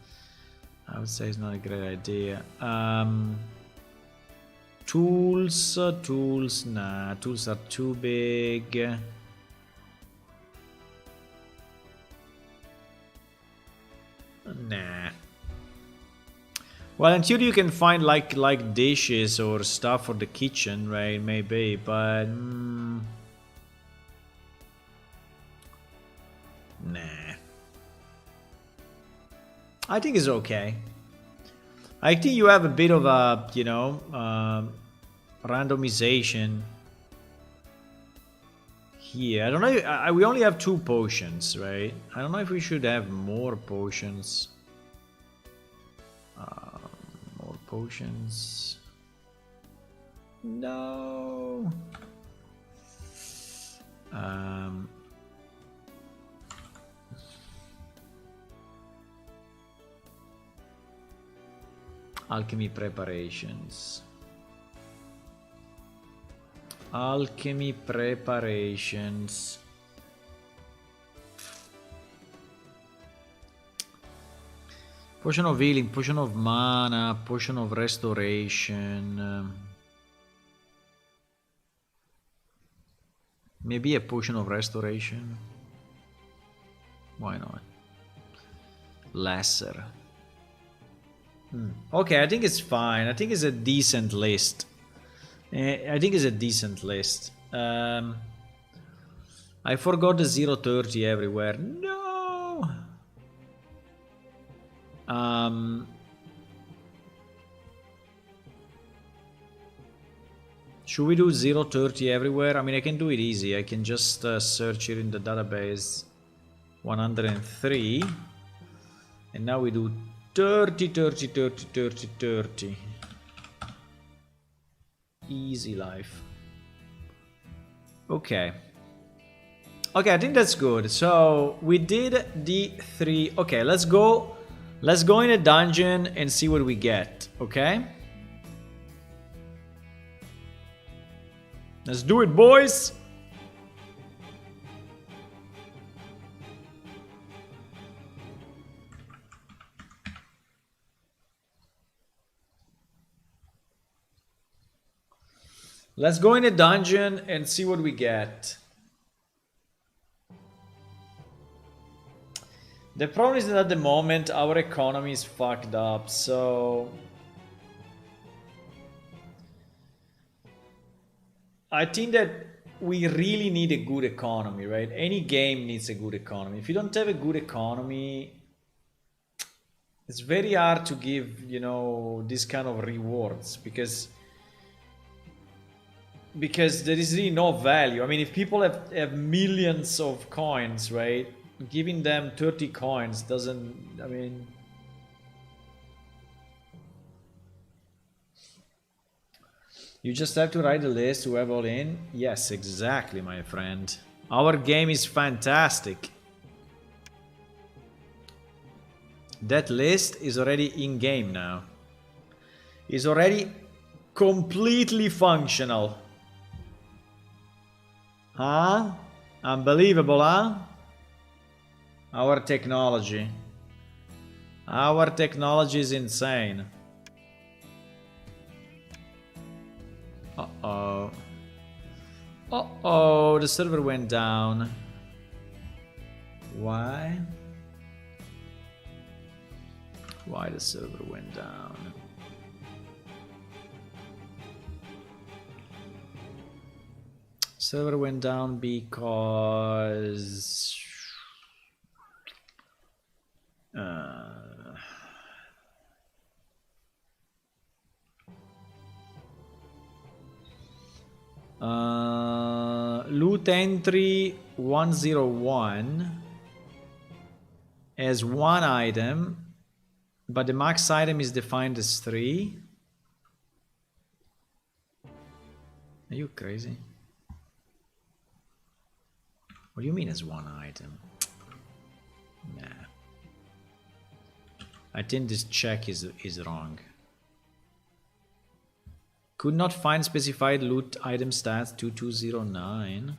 I would say it's not a great idea. Tools, nah. Tools are too big. Nah. Well, until you can find like dishes or stuff for the kitchen, right? Maybe, but nah. I think it's okay. I think you have a bit of a, randomization here. I don't know. We only have 2 potions, right? I don't know if we should have more potions. More potions. No. Alchemy preparations. Alchemy preparations. Potion of healing, potion of mana, potion of restoration. Maybe a potion of restoration. Why not? Lesser. Okay, I think it's fine. I think it's a decent list. I think it's a decent list. I forgot the 030 everywhere. No! Should we do 030 everywhere? I mean, I can do it easy. I can just search it in the database. 103. And now we do 30, 30, 30, 30, 30. Easy life. Okay. Okay, I think that's good. So we did the 3. Okay, let's go. Let's go in a dungeon and see what we get. Okay. Let's do it, boys. Let's go in a dungeon and see what we get. The problem is that at the moment our economy is fucked up, so I think that we really need a good economy, right? Any game needs a good economy. If you don't have a good economy, it's very hard to give, you know, this kind of rewards because there is really no value. I mean, if people have millions of coins, right? Giving them 30 coins doesn't, I mean... You just have to write a list to have all in? Yes, exactly, my friend. Our game is fantastic. That list is already in-game now. It's already completely functional. Huh? Unbelievable, huh? Our technology. Our technology is insane. Uh-oh. Uh-oh, the server went down. Why? Why the server went down? Server went down because... loot entry 101 has 1 item, but the max item is defined as 3. Are you crazy? What do you mean as 1 item? Nah. I think this check is wrong. Could not find specified loot item stats 2209.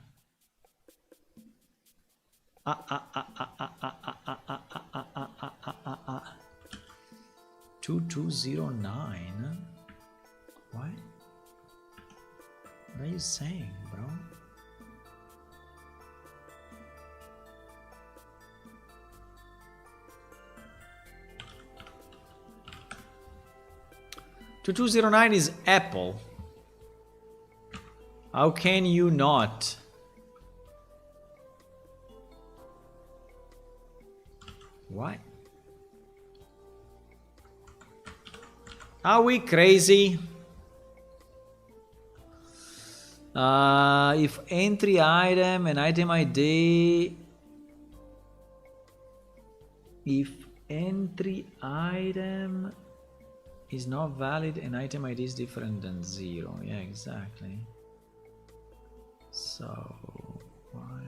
2209? What? What are you saying, bro? Two 209 is Apple. How can you not? What? Are we crazy? If entry item and item ID, if entry item is not valid and item ID is different than 0. Yeah, exactly. So why?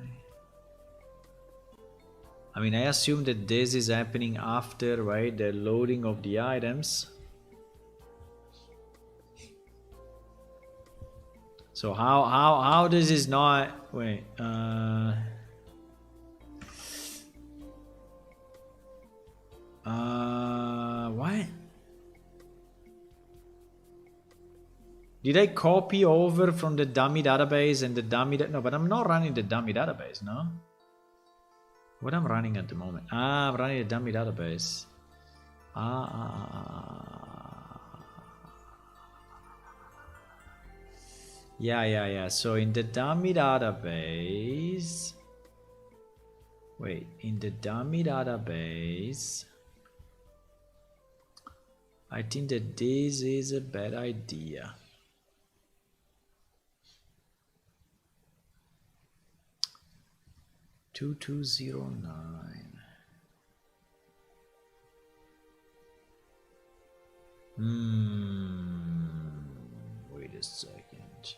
I mean, I assume that this is happening after, right, the loading of the items. So how does this not wait? What? Did I copy over from the dummy database and the dummy no, but I'm not running the dummy database, no? What I'm running at the moment? I'm running a dummy database. Yeah. So in the dummy database, wait, in the dummy database, I think that this is a bad idea. Two 2209. Wait a second.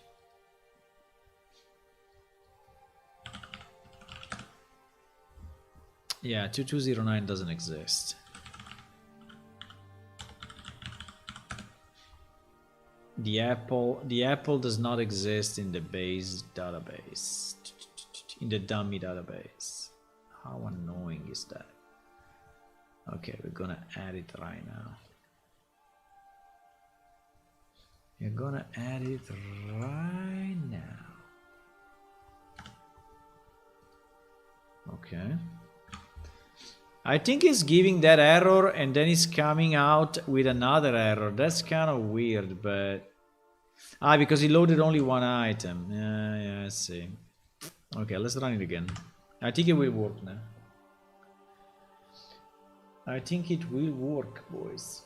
Yeah, 2209 doesn't exist. The apple does not exist in the base database. In the dummy database. How annoying is that? Okay, we're gonna add it right now. You're gonna add it right now. Okay. I think it's giving that error and then it's coming out with another error. That's kind of weird, but... because it loaded only one item. Yeah, I see. Okay, let's run it again. I think it will work now. I think it will work, boys.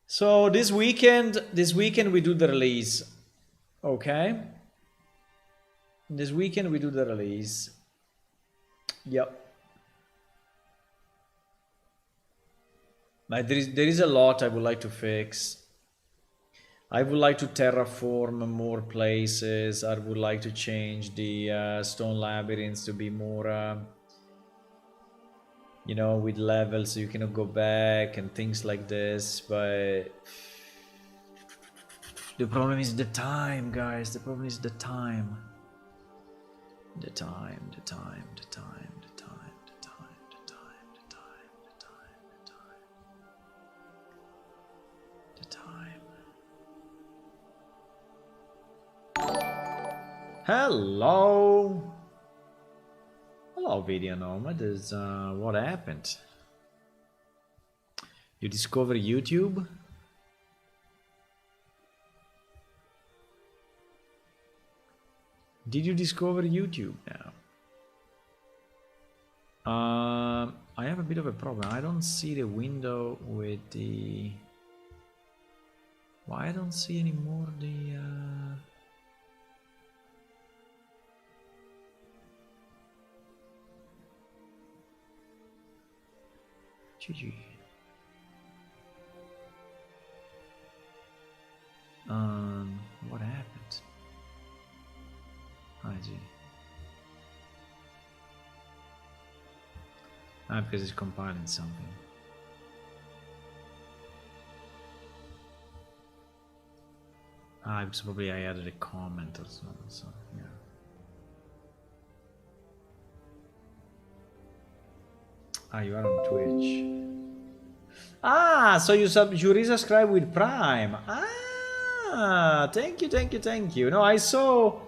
So this weekend we do the release. Okay? This weekend we do the release. Yep. But there is a lot I would like to fix. I would like to terraform more places. I would like to change the stone labyrinths to be more, you know, with levels so you cannot go back and things like this. But the problem is the time, guys. The problem is the time. The time. Hello. Hello, video nomad. Is what happened? You discover YouTube? Did you discover YouTube now? I have a bit of a problem. I don't see the window with the... Why I don't see anymore the... GG. What happened? I see. Because it's compiling something. Because probably I added a comment or something, so yeah. You are on Twitch. So you resubscribe with Prime. Thank you. No, I saw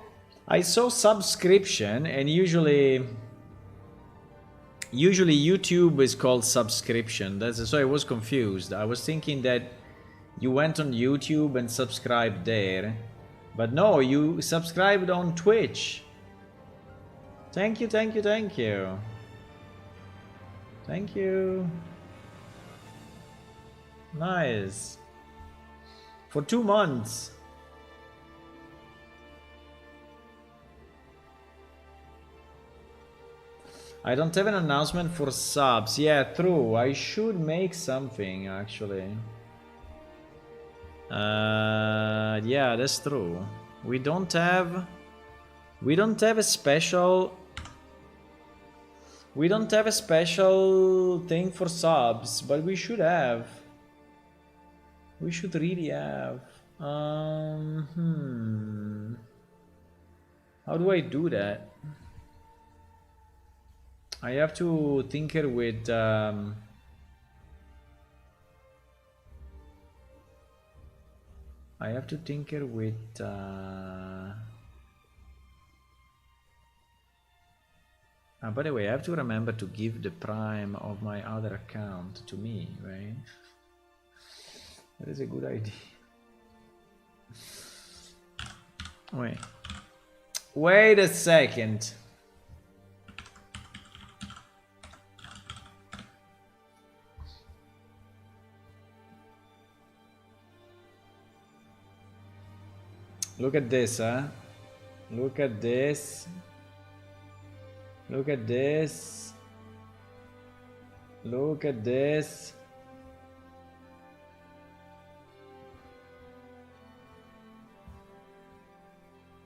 subscription, and usually YouTube is called subscription. That's so I was confused. I was thinking that you went on YouTube and subscribed there, but no, you subscribed on Twitch. Thank you. Thank you. Nice. For 2 months. I don't have an announcement for subs. Yeah, true. I should make something actually. Yeah, that's true. We don't have a special. We don't have a special thing for subs, but we should have. We should really have. How do I do that? I have to tinker with I have to tinker with by the way, I have to remember to give the prime of my other account to me, right? That is a good idea. Wait a second. Look at this, huh? Look at this. Look at this. Look at this.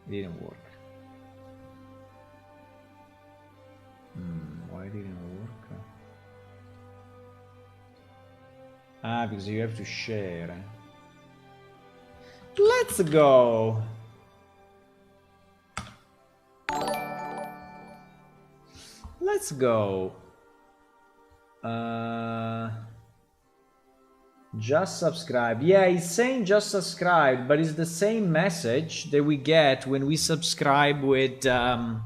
Didn't work. Why didn't it work? Ah, because you have to share. Let's go. Let's go. Just subscribe. Yeah, it's saying just subscribe, but it's the same message that we get when we subscribe with on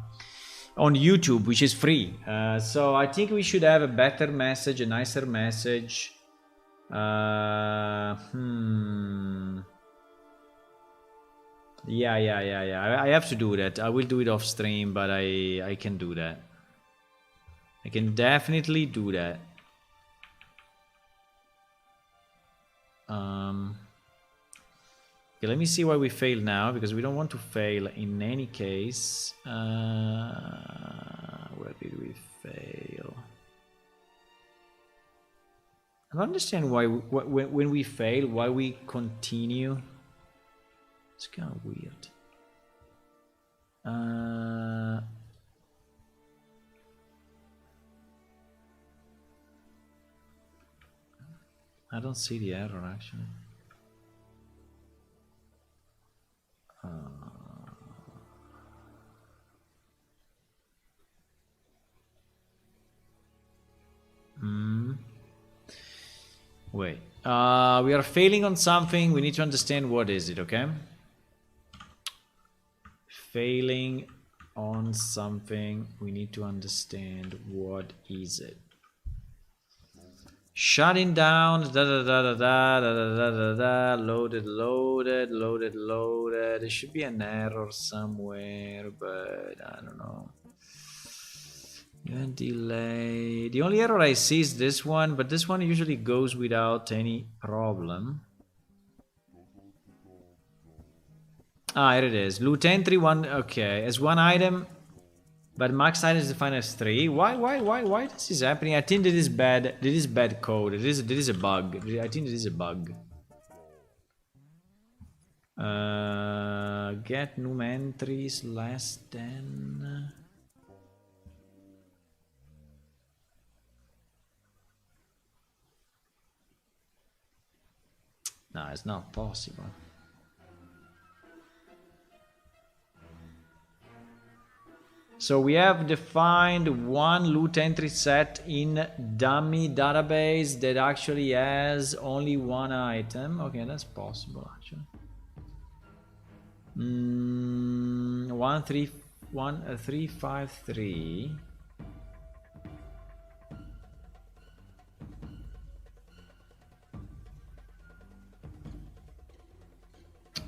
YouTube, which is free. So I think we should have a better message, a nicer message. Yeah. I have to do that. I will do it off stream, but I can do that. I can definitely do that. Okay, let me see why we failed now, because we don't want to fail in any case. Where did we fail? I don't understand why when we fail, why we continue. It's kind of weird. I don't see the error actually. Wait. We are failing on something. We need to understand what is it, okay? Failing on something. We need to understand what is it. Shutting down, loaded. There should be an error somewhere, but I don't know. Event delay. The only error I see is this one, but this one usually goes without any problem. Ah, here it is. Loot entry one. Okay, as one item. But max item is defined as 3. Why this is happening? I think this is bad. This is bad code. This is a bug. I think this is a bug. Get new entries less than. No, it's not possible. So we have defined one loot entry set in dummy database that actually has only one item. Okay, that's possible actually. 353.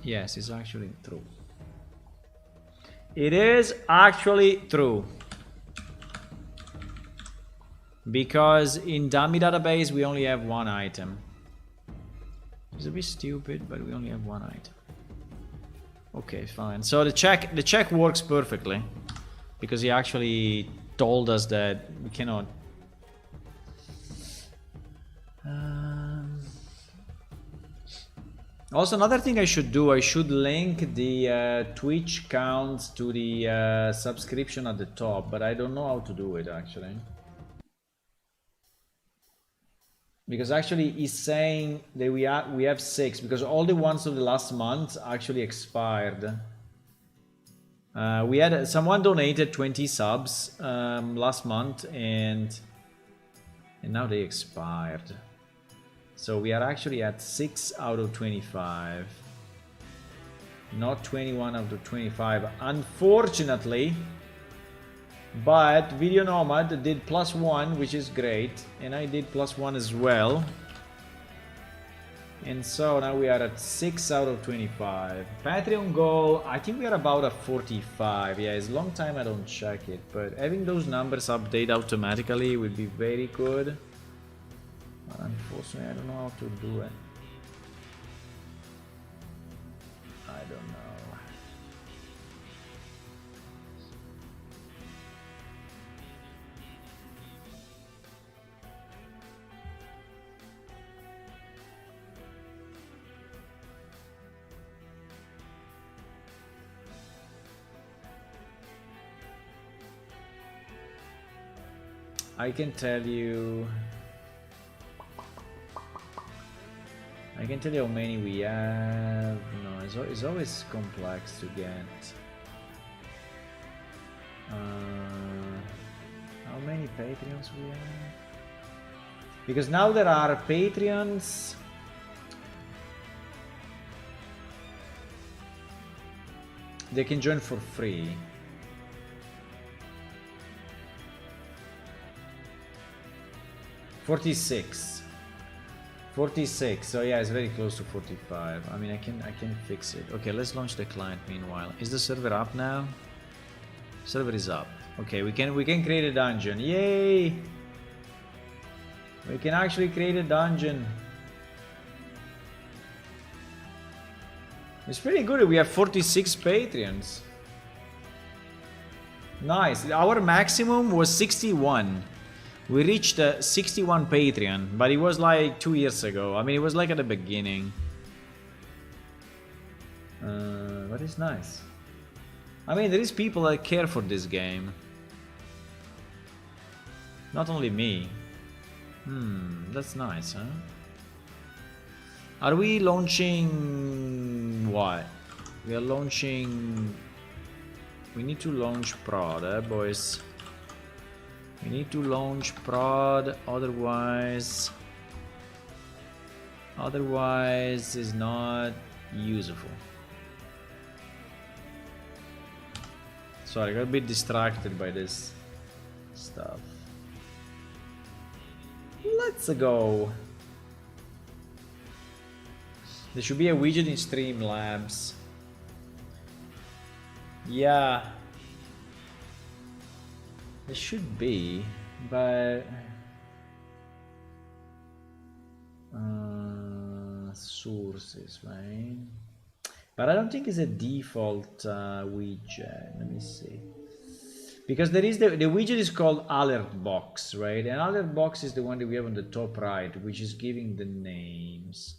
Yes, it's actually true. It is actually true. Because in dummy database we only have one item. It's a bit stupid, but we only have one item. Okay, fine. So the check works perfectly. Because he actually told us that we cannot. Also, another thing I should do, I should link the Twitch counts to the subscription at the top, but I don't know how to do it actually. Because actually he's saying that we have 6 because all the ones of the last month actually expired. We had someone donated 20 subs last month and now they expired. So we are actually at 6 out of 25. Not 21 out of 25, unfortunately. But Video Nomad did +1, which is great. And I did +1 as well. And so now we are at 6 out of 25. Patreon goal, I think we are about at 45. Yeah, it's a long time I don't check it. But having those numbers update automatically would be very good. But unfortunately, I don't know how to do it. I don't know. I can tell you how many we have. No, it's always complex to get. How many Patreons we have? Because now there are Patreons. They can join for free. (46). 46, so yeah, it's very close to 45. I mean, I can fix it. Okay, let's launch the client meanwhile. Is the server up now? Server is up. Okay, we can create a dungeon. Yay! We can actually create a dungeon. It's pretty good. We have 46 Patreons. Nice. Our maximum was 61. We reached 61 Patreon, but it was like 2 years ago. I mean, it was like at the beginning. But it's nice. I mean, there is people that care for this game. Not only me. That's nice, huh? Are we launching... what? We are launching... We need to launch prod, boys? We need to launch prod, otherwise it's not useful. Sorry, I got a bit distracted by this stuff. Let's go. There should be a widget in Streamlabs. Yeah. There should be, but sources, right? But I don't think it's a default widget. Let me see. Because there is the widget is called alert box, right? And alert box is the one that we have on the top right, which is giving the names.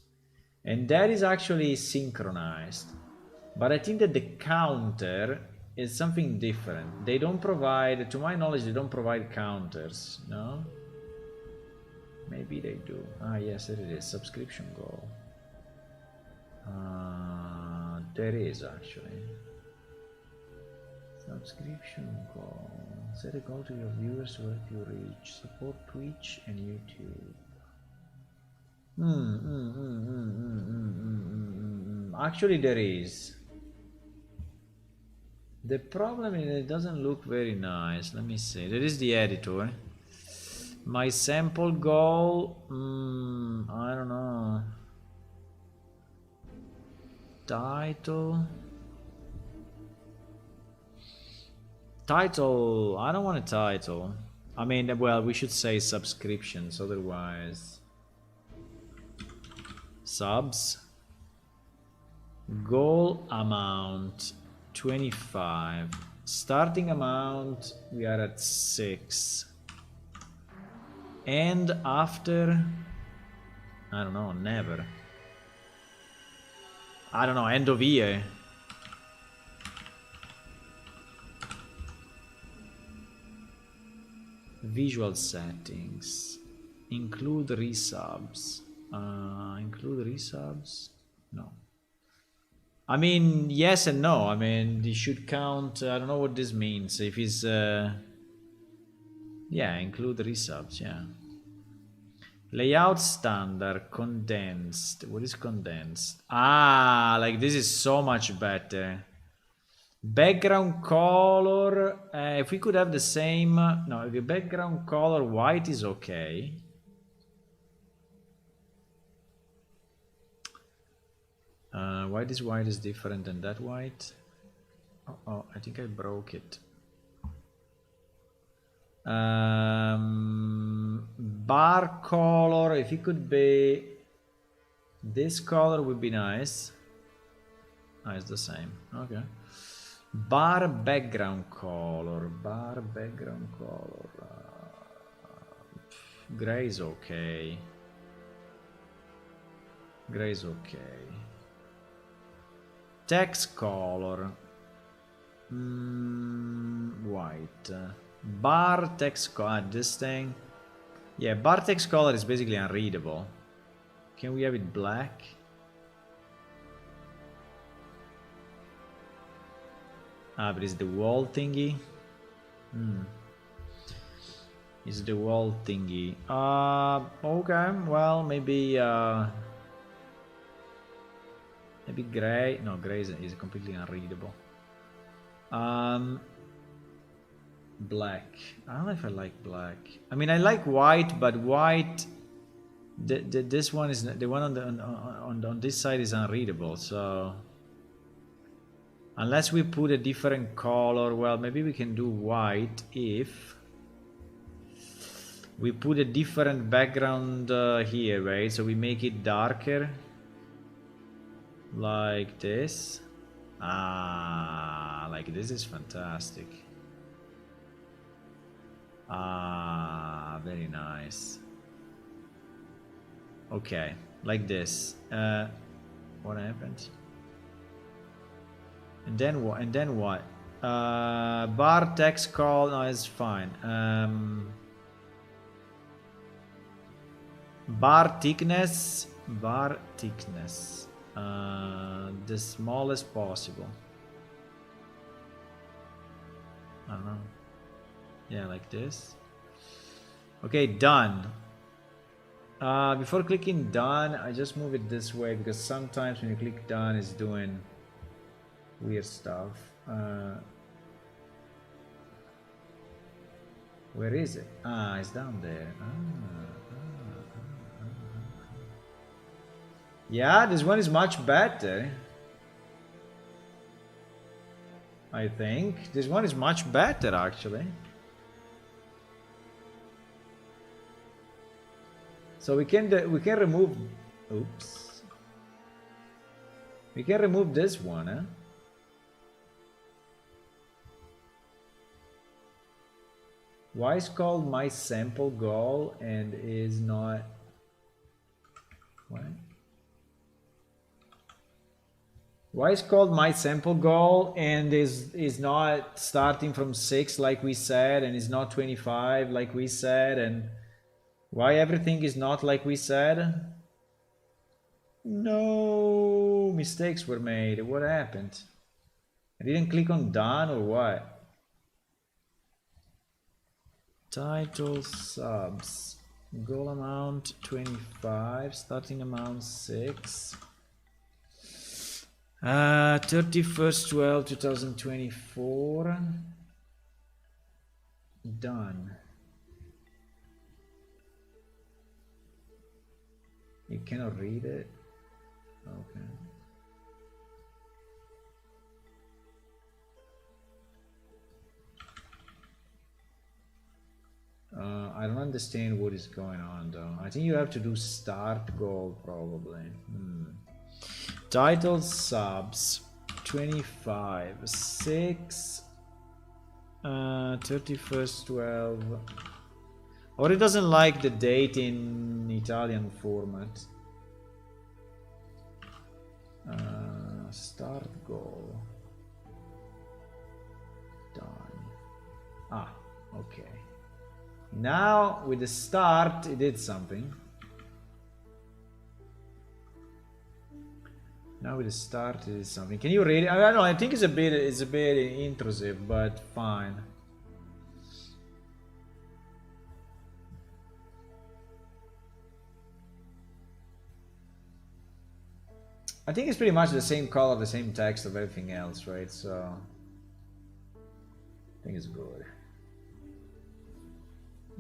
And that is actually synchronized. But I think that the counter is something different. They don't provide, to my knowledge, they don't provide counters, no? Maybe they do. Ah, yes, there it is. Subscription goal. There is actually. Subscription goal. Set a goal to your viewers where you reach. Support Twitch and YouTube. Actually, there is. The problem is it doesn't look very nice. Let me see. There is the editor. My sample goal. I don't know. Title. Title. I don't want a title. I mean, well, we should say subscriptions. Otherwise, subs. Goal amount 25. Starting amount, we are at 6. And after, I don't know, never. I don't know, end of year. Visual settings. Include resubs. Include resubs? No. I mean, yes and no. I mean, they should count. I don't know what this means. If it's, yeah, include resubs. Yeah. Layout standard condensed. What is condensed? Ah, like this is so much better. Background color. If we could have the same. No, the background color white is okay. Why this white is different than that white? Oh, I think I broke it. Bar color, if it could be this color would be nice. Oh, it's the same. Okay. Bar background color. Gray is okay. Text color. White. Bar text color. This thing. Yeah, bar text color is basically unreadable. Can we have it black? Ah, but it's the wall thingy. It's the wall thingy. Okay. Well, maybe maybe gray. No, gray is completely unreadable. Black. I don't know if I like black. I mean, I like white, but white. This one is the one on this side is unreadable. So unless we put a different color, well, maybe we can do white if we put a different background here, right? So we make it darker, like this. Ah, like this is fantastic. Ah, very nice. Okay, like this. What happened? And then what? Bar text call. No, it's fine. Bar thickness. The smallest possible. I don't know. Yeah, like this. Okay, done. Before clicking done, I just move it this way because sometimes when you click done, it's doing weird stuff. Where is it? Ah, it's down there. Yeah, this one is much better. I think this one is much better actually. So we can remove. Oops. We can remove this one, huh? Why is called my sample goal and is not what? Why is called my sample goal and is not starting from 6 like we said and is not 25 like we said, and why everything is not like we said? No, mistakes were made. What happened? I didn't click on done or what? Title subs. Goal amount 25. Starting amount 6. 31st 12 2024. Done. You cannot read it. Okay. I don't understand what is going on though. I think you have to do start goal probably. Title subs 25 6 31st 12, or it doesn't like the date in Italian format. Start goal done. Ah, okay. Now with the start, it did something. Now with the start, it did something. Can you read it? I don't know. I think it's a bit intrusive, but fine. I think it's pretty much the same color, the same text of everything else, right? So I think it's good.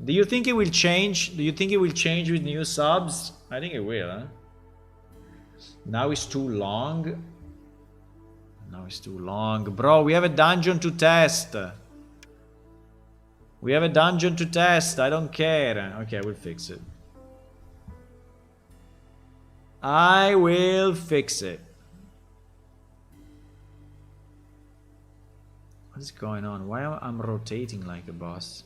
Do you think it will change? Do you think it will change with new subs? I think it will, huh? Now it's too long. Now it's too long. Bro, we have a dungeon to test. We have a dungeon to test. I don't care. Okay, we'll fix it. I will fix it. What is going on? Why am I rotating like a boss?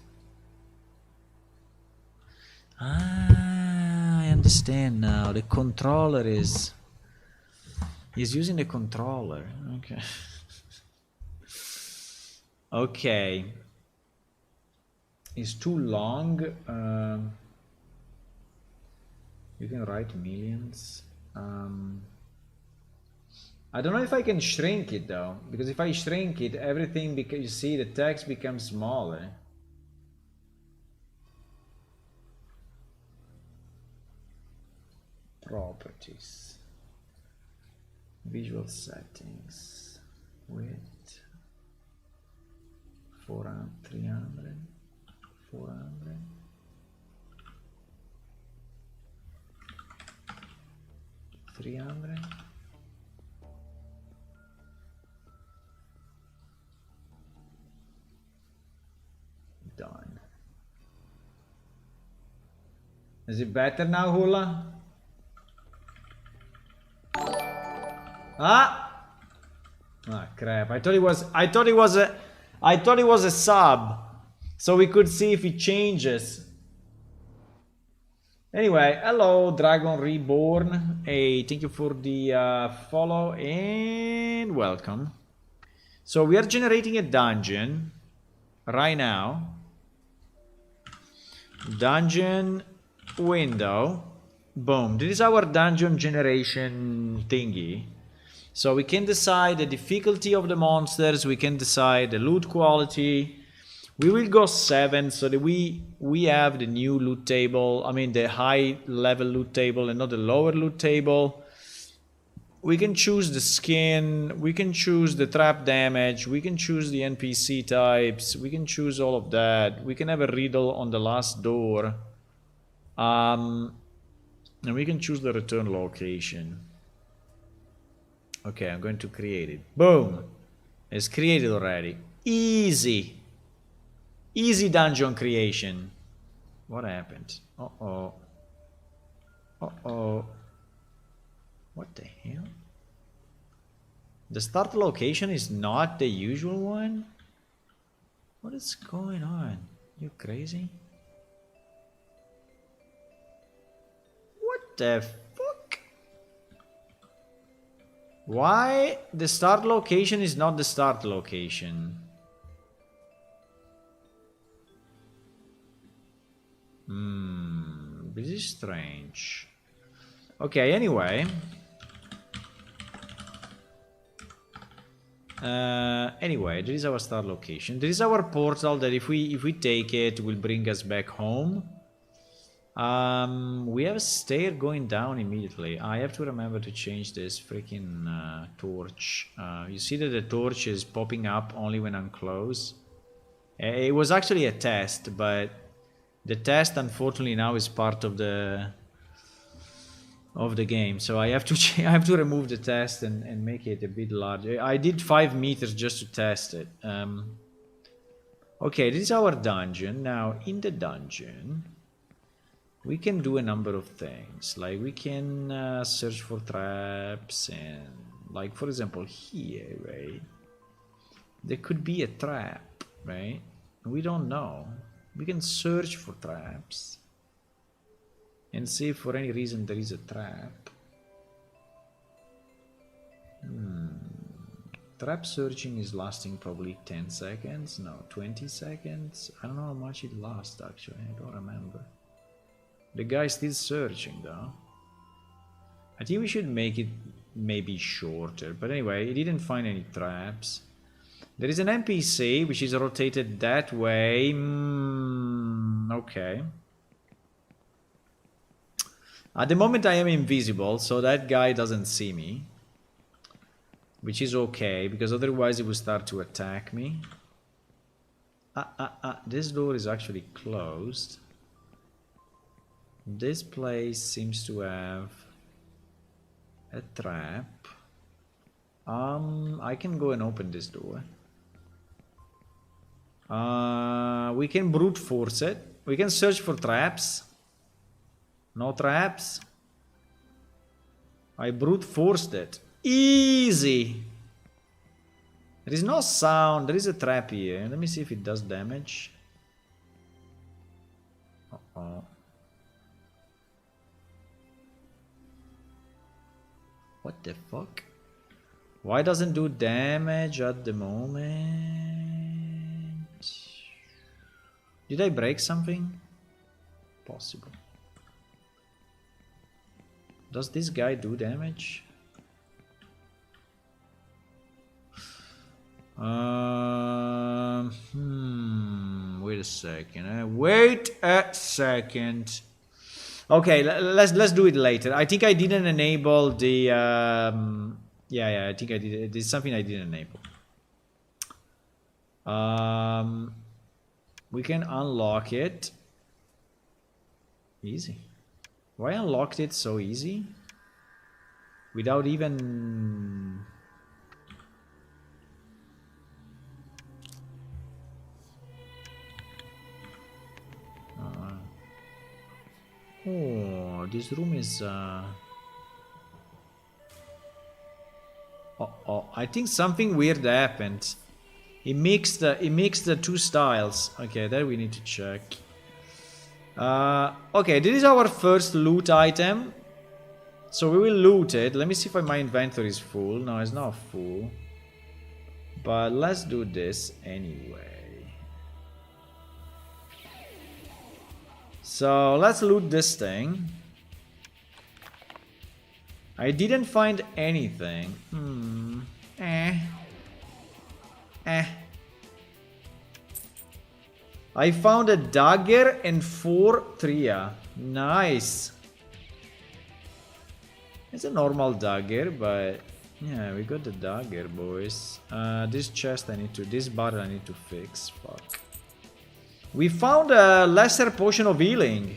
Ah, I understand now. The controller is... He's using the controller. Okay. Okay. It's too long. You can write millions. I don't know if I can shrink it though, because if I shrink it, everything, because you see the text becomes smaller. Properties, visual settings, width, 400, 300, 400. $300. Done. Is it better now, Hula? Ah! Ah, crap! I thought it was a sub, so we could see if it changes. Anyway, hello Dragon Reborn. Hey, thank you for the follow and welcome. So we are generating a dungeon right now. Dungeon window. Boom. This is our dungeon generation thingy. So we can decide the difficulty of the monsters. We can decide the loot quality. We will go 7 so that we have the new loot table. I mean the high level loot table and not the lower loot table. We can choose the skin. We can choose the trap damage. We can choose the NPC types. We can choose all of that. We can have a riddle on the last door. And we can choose the return location. Okay, I'm going to create it. Boom! It's created already. Easy! Easy dungeon creation. What happened? Uh-oh. Uh-oh. What the hell? The start location is not the usual one? What is going on? You crazy? What the fuck? Why the start location is not the start location? This is strange. Okay, anyway. Anyway, this is our start location. This is our portal that if we take it will bring us back home. We have a stair going down immediately. I have to remember to change this freaking torch. You see that the torch is popping up only when I'm close. It was actually a test, but the test unfortunately now is part of the game, so I have to I have to remove the test and make it a bit larger. I did 5 meters just to test it. Okay, this is our dungeon. Now in the dungeon we can do a number of things, like we can search for traps, and like for example here, right, there could be a trap, right? We don't know. We can search for traps and see if for any reason there is a trap. Trap searching is lasting probably 10 seconds. No, 20 seconds. I don't know how much it lasts actually. I don't remember. The guy's still searching though. I think we should make it maybe shorter. But anyway, he didn't find any traps. There is an NPC which is rotated that way. Okay. At the moment I am invisible, so that guy doesn't see me. Which is okay, because otherwise he will start to attack me. This door is actually closed. This place seems to have a trap. I can go and open this door. We can brute force it. We can search for traps. No traps. I brute forced it. Easy. There is no sound. There is a trap here. Let me see if it does damage. Uh-oh. What the fuck? Why doesn't do damage at the moment? Did I break something? Possible. Does this guy do damage? Wait a second. Wait a second. Okay, let's do it later. I think I didn't enable the. Yeah, I think I did. There's something I didn't enable. We can unlock it. Easy. Why unlocked it so easy? Without even. Oh, this room is. I think something weird happened. He mixed the two styles. Okay, that we need to check. Okay, this is our first loot item. So we will loot it. Let me see if my inventory is full. No, it's not full. But let's do this anyway. So let's loot this thing. I didn't find anything. I found a dagger and 4 tria. Nice. It's a normal dagger, but yeah, we got the dagger, boys. This chest this bar I need to fix. Fuck. We found a lesser potion of healing.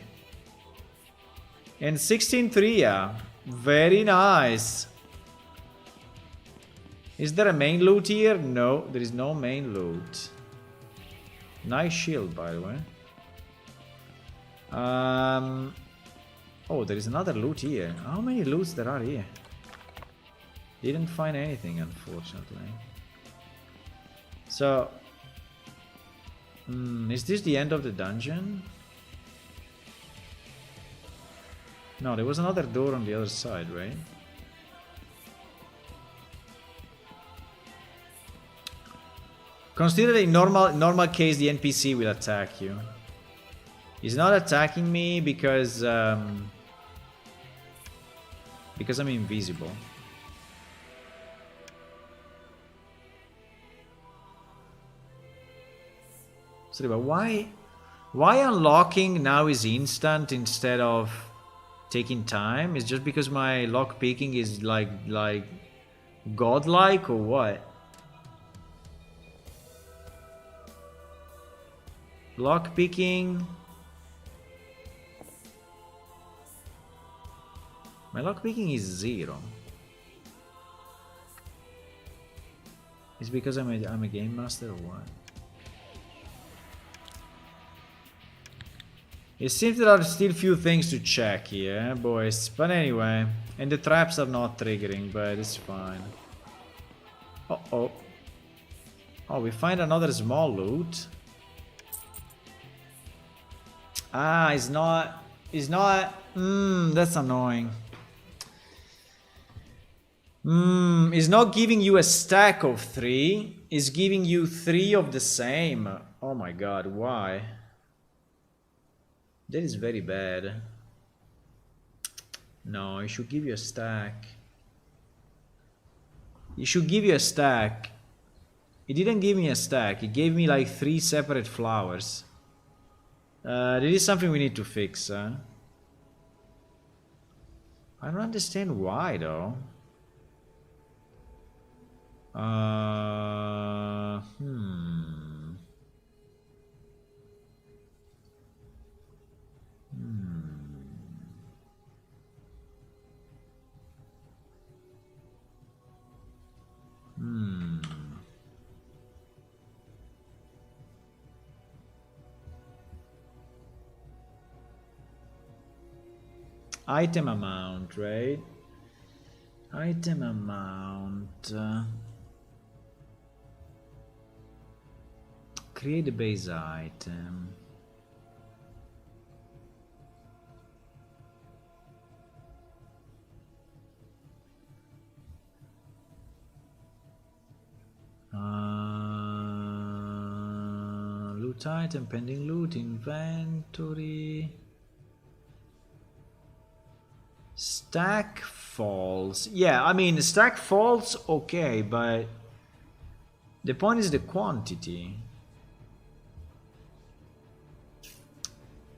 And 16 tria. Very nice. Is there a main loot here? No, there is no main loot. Nice shield, by the way. Oh, there is another loot here. How many loots there are here? Didn't find anything, unfortunately. So, is this the end of the dungeon? No, there was another door on the other side, right? Consider in normal case the NPC will attack you. He's not attacking me because I'm invisible. Sorry, but why unlocking now is instant instead of taking time? It's just because my lock picking is like godlike or what? Lock picking. My lock picking is 0. It's because I'm a game master or what? It seems there are still few things to check here, boys. But anyway, and the traps are not triggering, but it's fine. Uh-oh. Oh, we find another small loot. Ah, it's not... That's annoying. It's not giving you a stack of 3. It's giving you 3 of the same. Oh my god, why? That is very bad. No, it should give you a stack. It should give you a stack. It didn't give me a stack. It gave me like 3 separate flowers. This is something we need to fix. I don't understand why though. Hmm. Item amount, right? Item amount. Create a base item. Loot item, pending loot, inventory. Stack falls. Yeah, I mean, stack falls, okay, but the point is the quantity.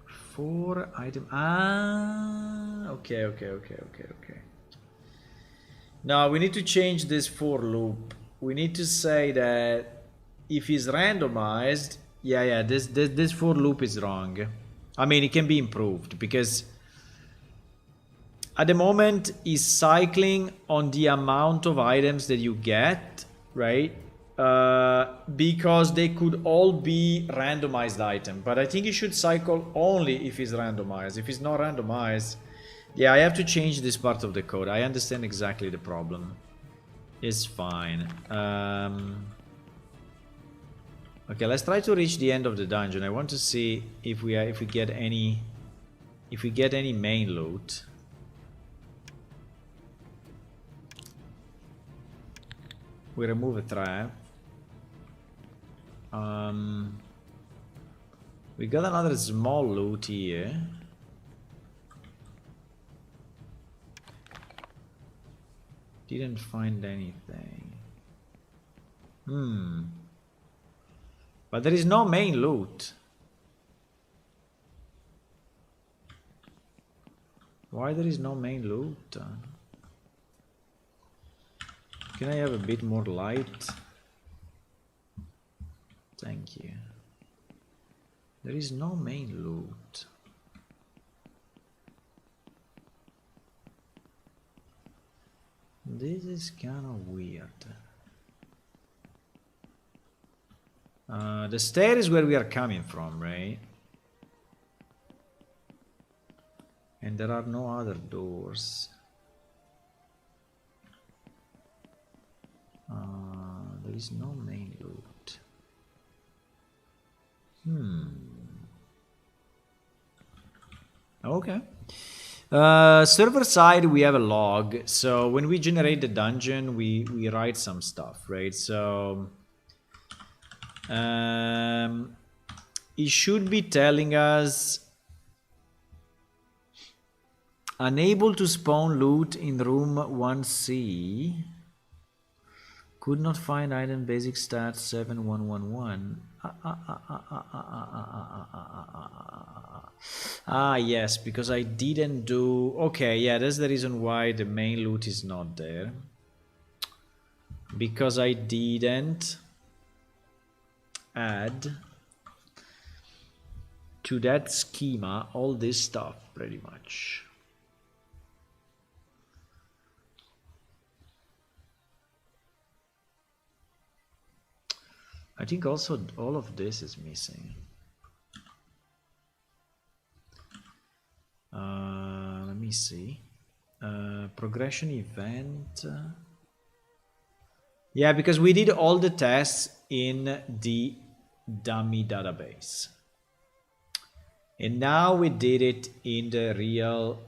4 item. Okay. Now we need to change this for loop. We need to say that if it's randomized, this for loop is wrong. I mean, it can be improved because at the moment is cycling on the amount of items that you get, right? Because they could all be randomized item, but I think it should cycle only if it's randomized. If it's not randomized, yeah, I have to change this part of the code. I understand exactly the problem. It's fine. Okay, let's try to reach the end of the dungeon. I want to see if we get any main loot. We remove a trap. We got another small loot here. Didn't find anything. But there is no main loot. Why there is no main loot? Can I have a bit more light? Thank you. There is no main loot. This is kind of weird. The stair is where we are coming from, right? And there are no other doors. There is no main loot. Okay. Server side, we have a log. So when we generate the dungeon, we write some stuff, right? So it should be telling us unable to spawn loot in room 1C. Could not find item basic stats 7111. Yes, because I didn't do... Okay, yeah, that's the reason why the main loot is not there. Because I didn't add to that schema all this stuff, pretty much. I think also all of this is missing. Let me see. Progression event. Yeah, because we did all the tests in the dummy database. And now we did it in the real,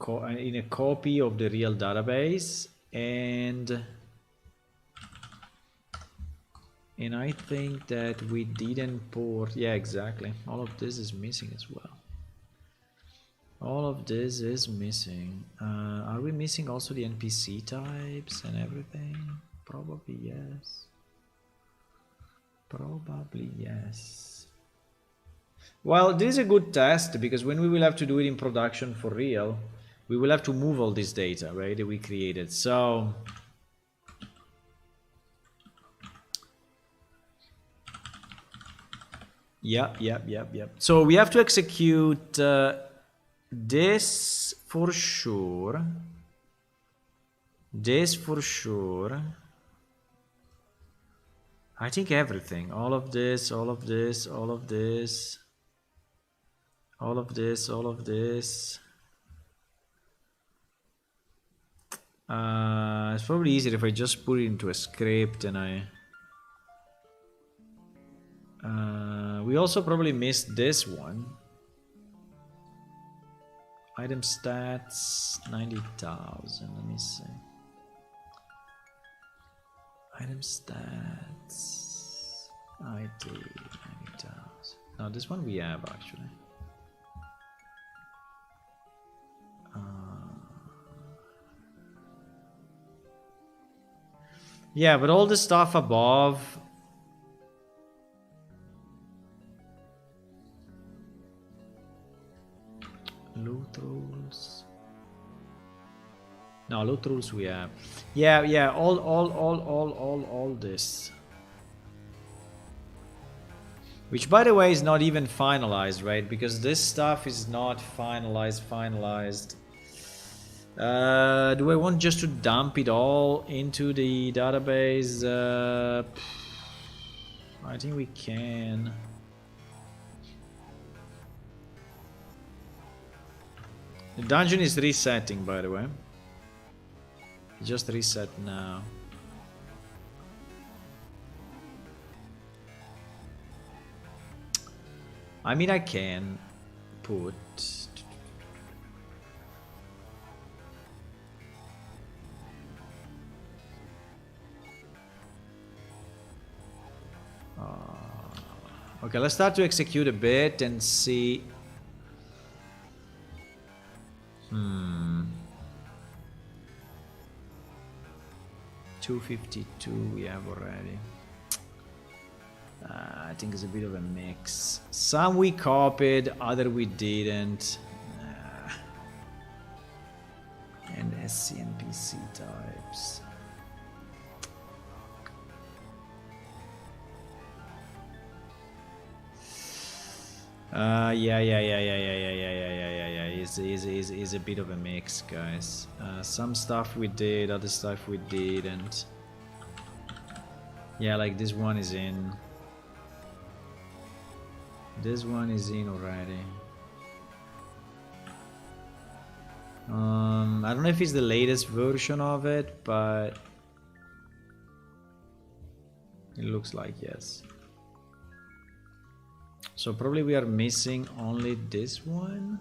in a copy of the real database. And I think that we didn't port. Yeah, exactly. All of this is missing as well. All of this is missing. Are we missing also the NPC types and everything? Probably yes. Probably yes. Well, this is a good test because when we will have to do it in production for real, we will have to move all this data, right, that we created. So yep. So we have to execute this for sure. This for sure. I think everything. All of this, all of this, all of this. All of this, all of this. It's probably easier if I just put it into a script and we also probably missed this one. Item stats 90,000. Let me see. Item stats ID 90,000. No, this one we have actually. Yeah, but all the stuff above. Loot rules. No, loot rules we have. Yeah, all this. Which, by the way, is not even finalized, right? Because this stuff is not finalized. Do I want just to dump it all into the database? I think we can. The dungeon is resetting, by the way. It just reset now. I mean, I can put. Okay, let's start to execute a bit and see. 252 we have already. I think it's a bit of a mix. Some we copied, other we didn't. And SC and PC types. Yeah. Is a bit of a mix, guys. Some stuff we did, other stuff we didn't. Yeah, like this one is in. This one is in already. I don't know if it's the latest version of it, but it looks like yes. So probably we are missing only this one.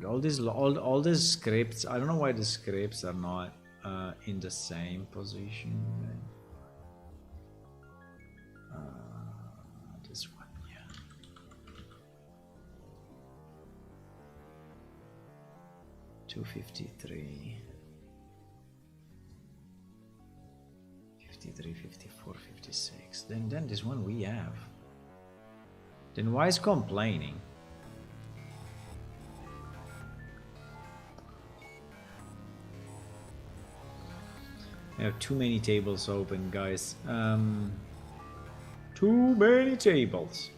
All these scripts. I don't know why the scripts are not in the same position. This one, yeah. $253. 53, 54, 56. Then this one we have. Then why is complaining? I have too many tables open, guys. Too many tables.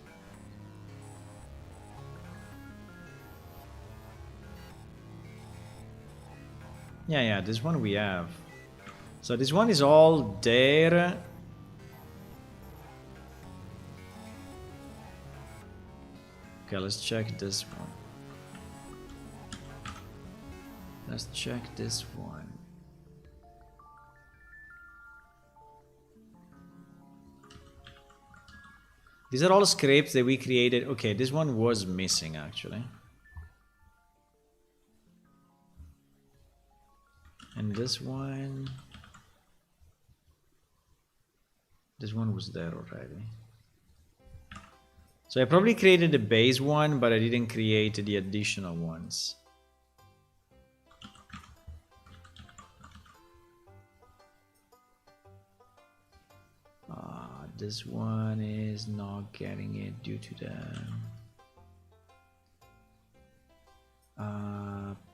Yeah, this one we have. So this one is all there. Okay, let's check this one. Let's check this one. These are all scripts that we created. Okay, this one was missing actually. this one was there already. So I probably created the base one, but I didn't create the additional ones. This one is not getting it due to the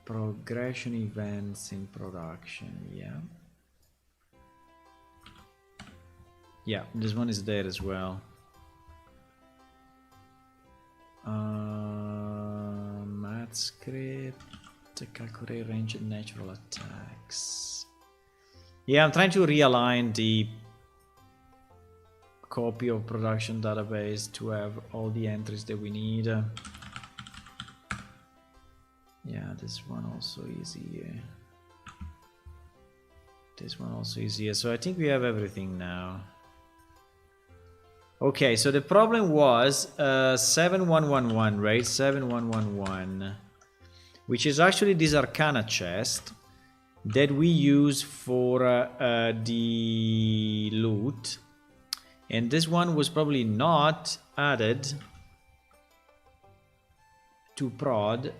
progression events in production. Yeah, this one is there as well. Math script to calculate range and natural attacks. Yeah, I'm trying to realign the copy of production database to have all the entries that we need. Yeah, this one also is here. This one also is here. So I think we have everything now. Okay, so the problem was 7111, right? 7111, which is actually this Arcana chest that we use for the loot. And this one was probably not added to prod.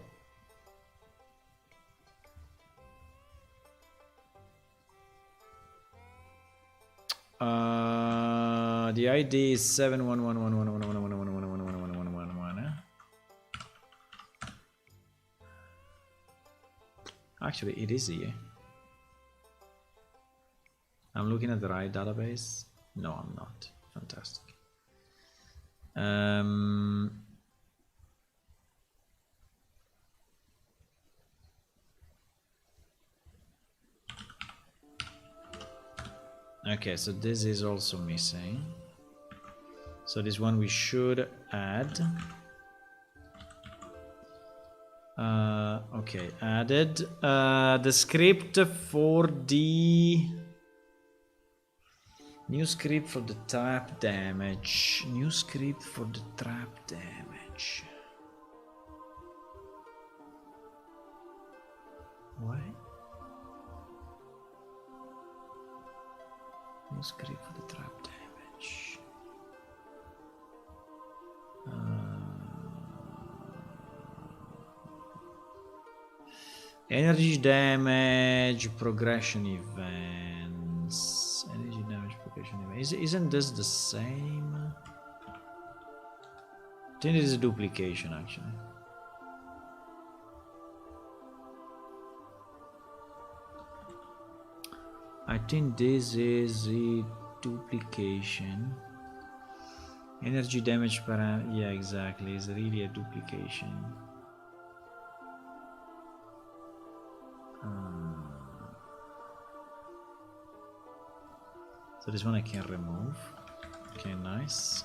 The ID is 711111111111111. Actually, it is here. I'm looking at the right database. No, I'm not. Fantastic. Okay, so this is also missing. So this one we should add. Okay, added. The script for the... New script for the trap damage. New script for the trap damage. What? New script for the trap damage. Energy damage, progression events. Energy damage, progression events. Isn't this the same? I think it is a duplication actually. I think this is a duplication. Energy damage parameter. Yeah, exactly. It's really a duplication. So this one I can remove. Okay, nice.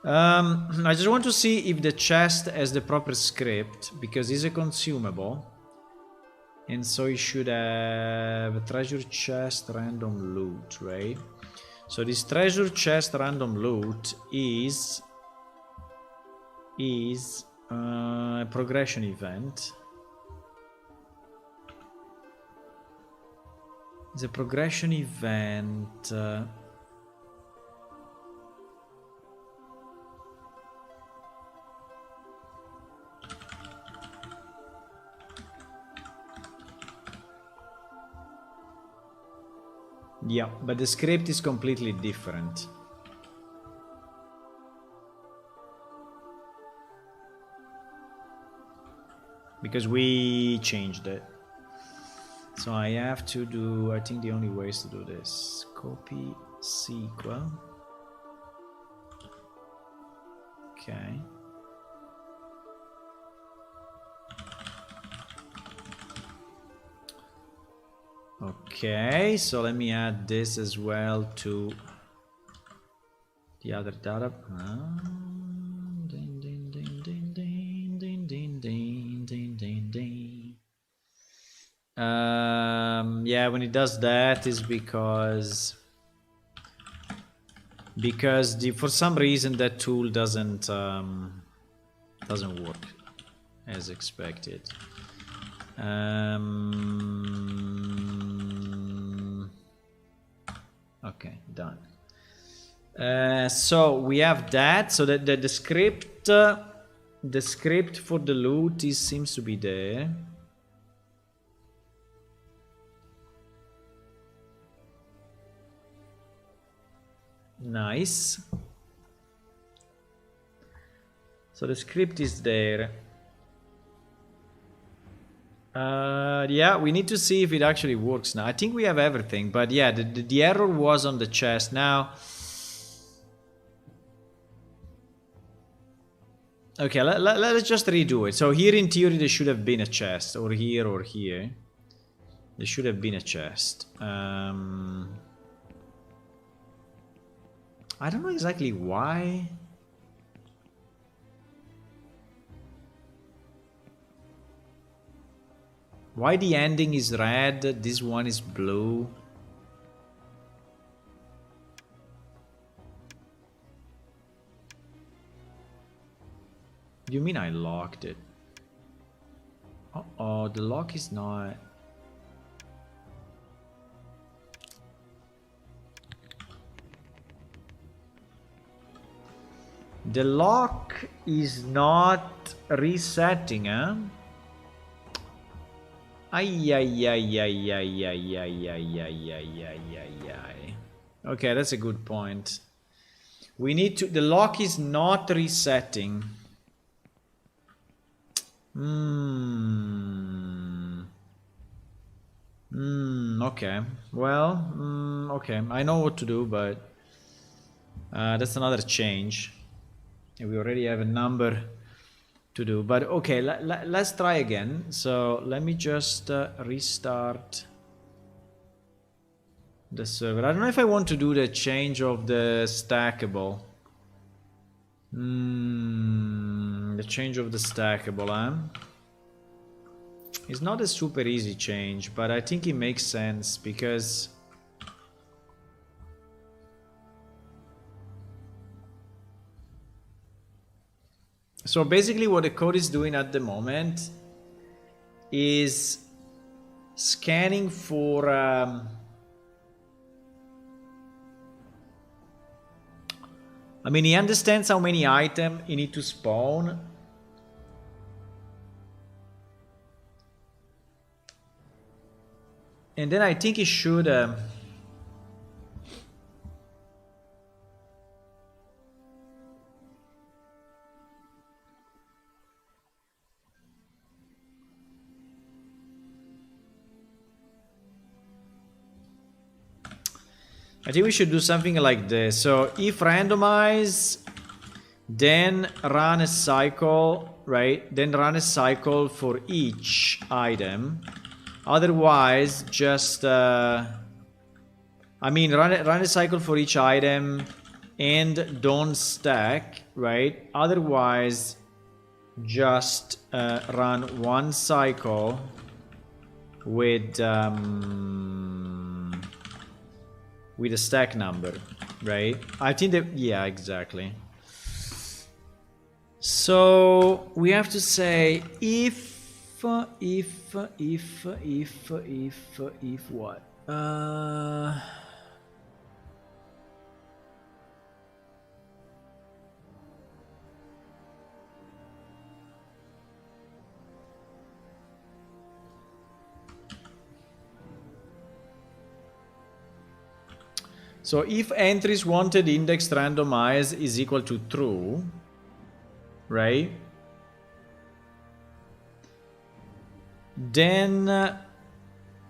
I just want to see if the chest has the proper script, because it's a consumable. And so it should have a treasure chest random loot, right? So this treasure chest random loot is a progression event. It's a progression event. Yeah, but the script is completely different. Because we changed it. So I have to do, I think the only way is to do this. Copy SQL. Okay. Okay, so let me add this as well to the other data. Ding, ding, ding, ding, ding, ding, ding, ding, ding, ding, ding. Yeah, when it does that is because for some reason that tool doesn't work as expected. Okay, done. So we have that. So that the script for the loot seems to be there. Nice. So the script is there. Yeah, we need to see if it actually works now. I think we have everything, but yeah, the error was on the chest. Now, okay, let's just redo it. So here in theory there should have been a chest, or here or here. There should have been a chest. I don't know exactly why. Why the ending is red, this one is blue. You mean I locked it? Uh-oh, the lock is not... The lock is not resetting, huh? Okay, that's a good point. We need to... The lock is not resetting. Okay. Well, okay. I know what to do, but... that's another change. We already have a number to do, but okay, let's try again. So let me just restart the server. I don't know if I want to do the change of the stackable. The change of the stackable, huh? It's not a super easy change, but I think it makes sense because... So basically what the code is doing at the moment is scanning for I mean, he understands how many items you need to spawn. And then I think he should I think we should do something like this. So if randomize, then run a cycle, right? Then run a cycle for each item. Otherwise, just I mean, run a cycle for each item and don't stack, right? Otherwise, just run one cycle with a stack number, right? I think that, yeah, exactly. So we have to say if what? So if entries wanted indexed randomized is equal to true, right? Then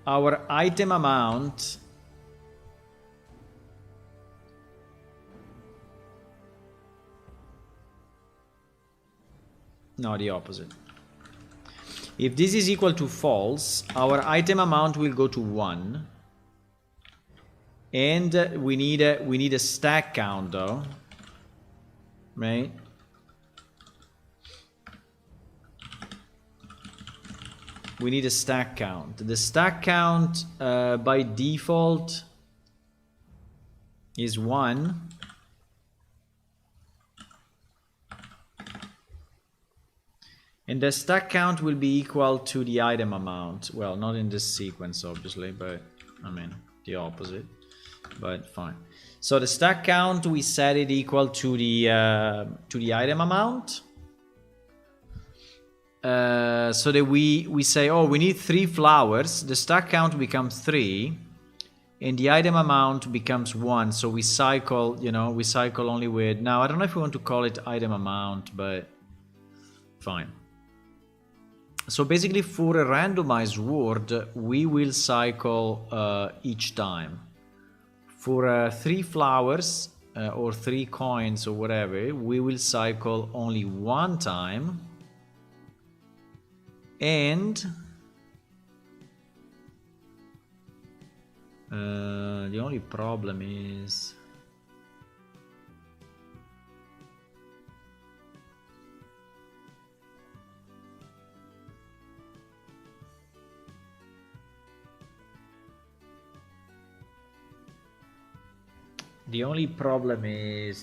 our item amount no, the opposite. If this is equal to false, our item amount will go to 1. And we need a stack count though, right? We need a stack count. The stack count by default is 1. And the stack count will be equal to the item amount. Well, not in this sequence obviously, but I mean the opposite. but fine. So the stack count, we set it equal to the item amount. So that we say, oh, we need 3 flowers. The stack count becomes 3, and the item amount becomes 1. So we cycle, you know, we cycle only with. Now I don't know if we want to call it item amount, but fine. So basically, for a randomized word, we will cycle each time. For 3 flowers or 3 coins or whatever, we will cycle only 1 time. And the only problem is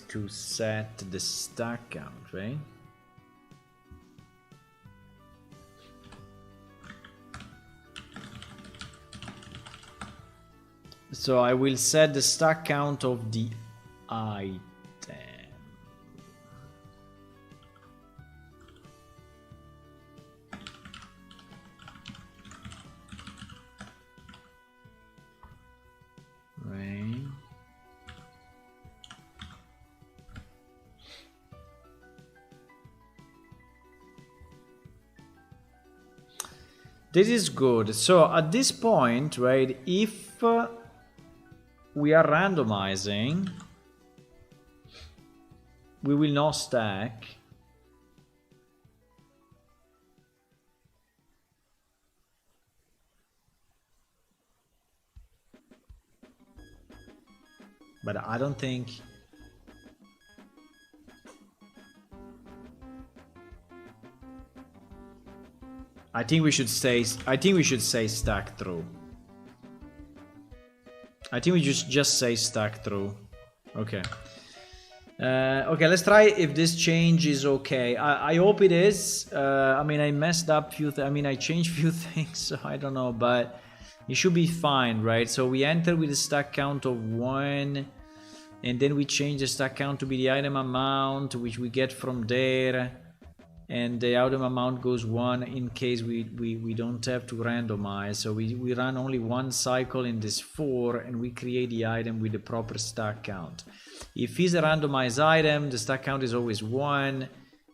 to set the stack count, right? So I will set the stack count of the item. Right. This is good. So at this point, right, if we are randomizing, we will not stack. But I don't think. I think we should say stack through. I think we just say stack through. Okay. Okay, let's try if this change is okay. I hope it is. I mean, I messed up I changed few things, so I don't know, but it should be fine, right? So we enter with a stack count of 1, and then we change the stack count to be the item amount, which we get from there. And the item amount goes 1 in case we don't have to randomize. So we run only 1 cycle in this 4, and we create the item with the proper stack count. If it's a randomized item, the stack count is always 1,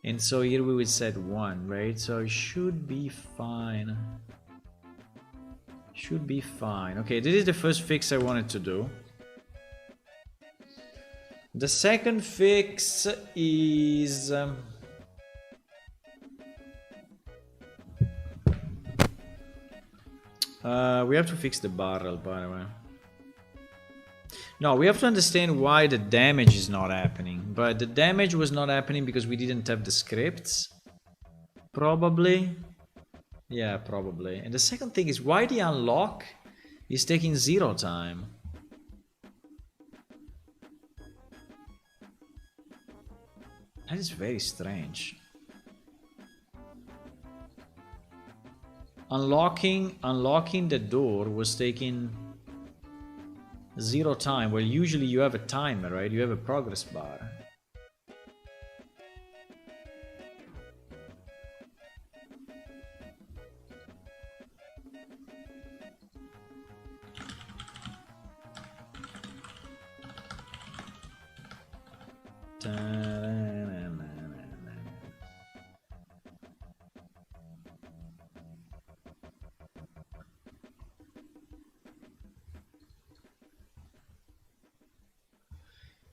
and so here we will set 1, right? So it should be fine. Should be fine. Okay, this is the first fix I wanted to do. The second fix is we have to fix the barrel, by the way. No, we have to understand why the damage is not happening. But the damage was not happening because we didn't have the scripts. Probably. Yeah, probably. And the second thing is why the unlock is taking 0 time. That is very strange. Unlocking the door was taking 0 time. Well, usually you have a timer, right? You have a progress bar.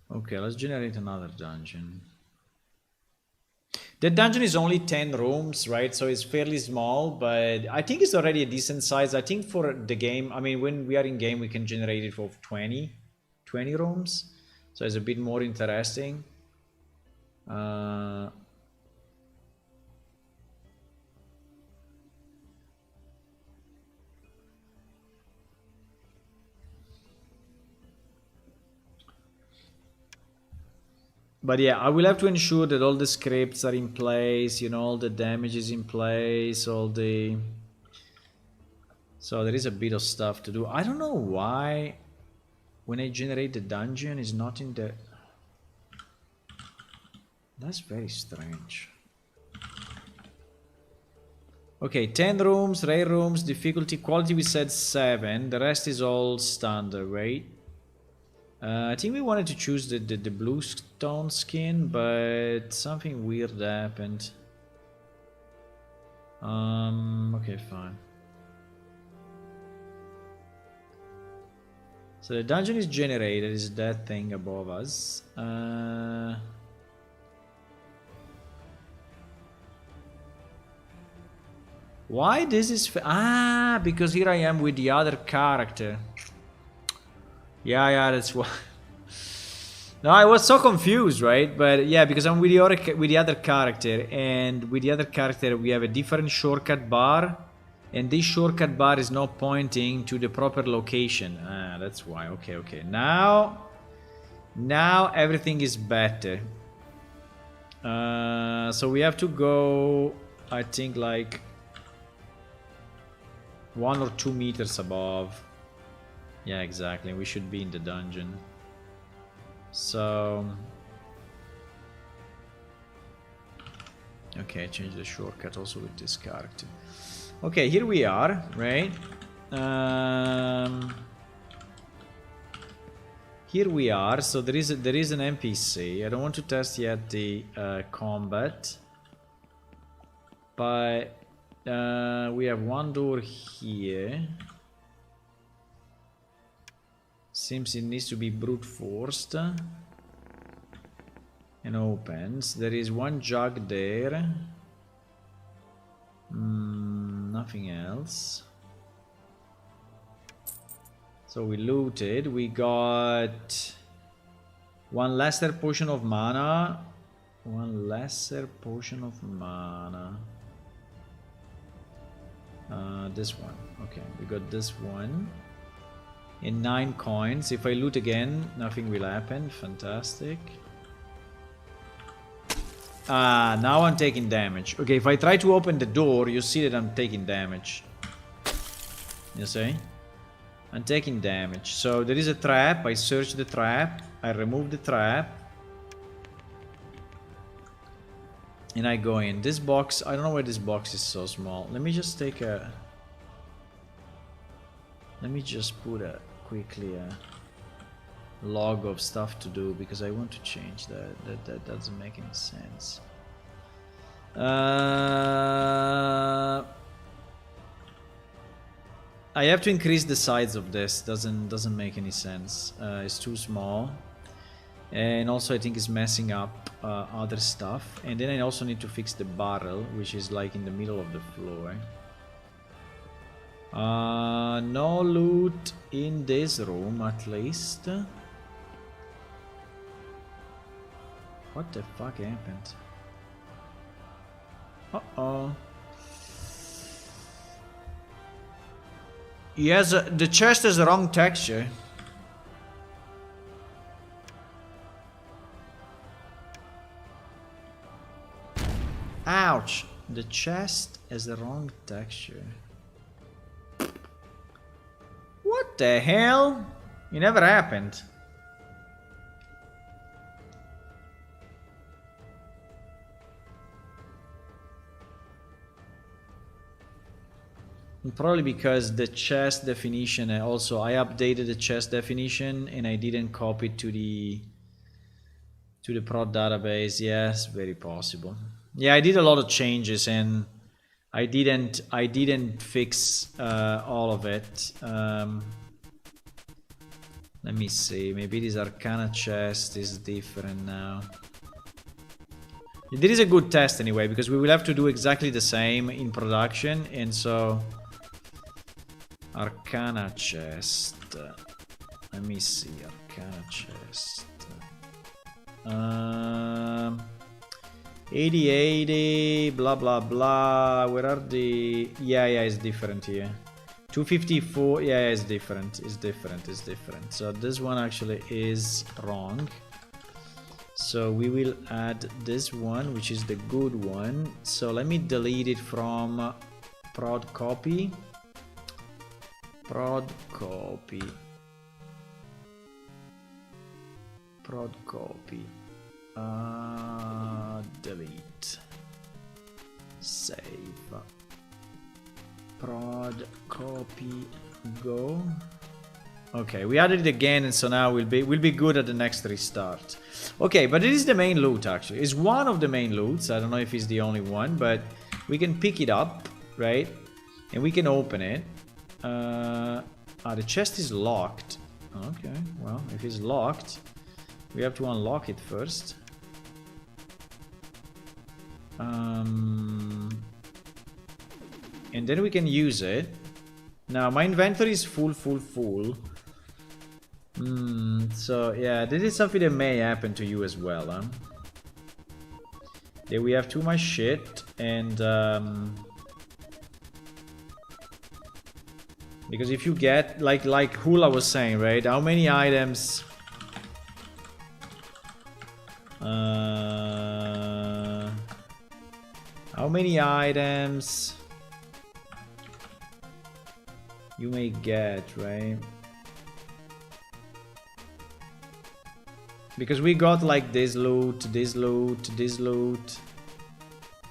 Okay, let's generate another dungeon. The dungeon is only 10 rooms, right? So it's fairly small, but I think it's already a decent size. I think for the game, I mean, when we are in game, we can generate it for 20 rooms. So it's a bit more interesting. But yeah, I will have to ensure that all the scripts are in place, you know, all the damage is in place, all the... So there is a bit of stuff to do. I don't know why when I generate the dungeon, is not in the... That's very strange. Okay, 10 rooms, rare rooms, difficulty, quality we said 7. The rest is all standard, right? I think we wanted to choose the blue stone skin, but something weird happened. Okay, fine. So the dungeon is generated, is that thing above us. Why this is... because here I am with the other character. Yeah, that's why. No, I was so confused, right? But yeah, because I'm with the other character, and with the other character we have a different shortcut bar, and this shortcut bar is not pointing to the proper location. That's why. Okay. Now everything is better. So we have to go, I think, like 1 or 2 meters above. Yeah, exactly. We should be in the dungeon. So... Okay, change the shortcut also with this character. Okay, here we are, right? Here we are. So there is an NPC. I don't want to test yet the combat. But we have one door here. Seems it needs to be brute forced and opens. There is one jug there. Nothing else. So we looted. We got one lesser potion of mana. One lesser potion of mana. This one. Okay, we got this one. And 9 coins. If I loot again, nothing will happen. Fantastic. Now I'm taking damage. Okay, if I try to open the door, you see that I'm taking damage. You see? I'm taking damage. So there is a trap. I search the trap. I remove the trap. And I go in. This box, I don't know why this box is so small. Let me just take a... Let me just put quickly a log of stuff to do, because I want to change that. That doesn't make any sense. I have to increase the size of this. Doesn't make any sense. It's too small, and also I think it's messing up other stuff. And then I also need to fix the barrel, which is like in the middle of the floor. No loot in this room, at least. What the fuck happened? Uh-oh. Yes, the chest has the wrong texture. Ouch! The chest has the wrong texture. What the hell? It never happened. Probably because the chest definition, also I updated the chest definition and I didn't copy it to the prod database. Yes, very possible. Yeah, I did a lot of changes and I didn't fix all of it. Let me see. Maybe this Arcana chest is different now. This is a good test anyway, because we will have to do exactly the same in production, and so Arcana chest. Let me see. Arcana chest. 80, blah blah blah. Where are the... Yeah, it's different here. 254, yeah, it's different. It's different. So this one actually is wrong. So we will add this one, which is the good one. So let me delete it from prod copy. Prod copy. Delete. Save. Prod copy. Go. Okay, we added it again, and so now we'll be good at the next restart. Okay, but it is the main loot actually. It's one of the main loots. I don't know if it's the only one, but we can pick it up, right? And we can open it. The chest is locked. Okay, well, if it's locked, we have to unlock it first. And then we can use it. Now, my inventory is full. So, yeah, this is something that may happen to you as well, huh? There we have too much shit, and because if you get, like Hula was saying, right? How many items... how many items you may get, right? Because we got like this loot, and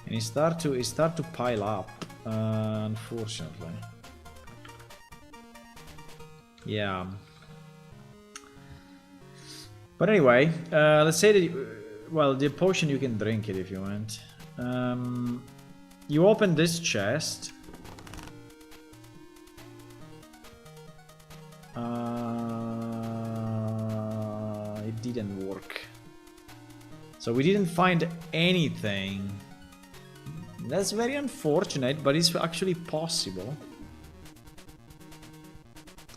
it start to pile up, unfortunately. Yeah. But anyway, let's say that, well, the potion you can drink it if you want. You open this chest. It didn't work. So we didn't find anything. That's very unfortunate, but it's actually possible.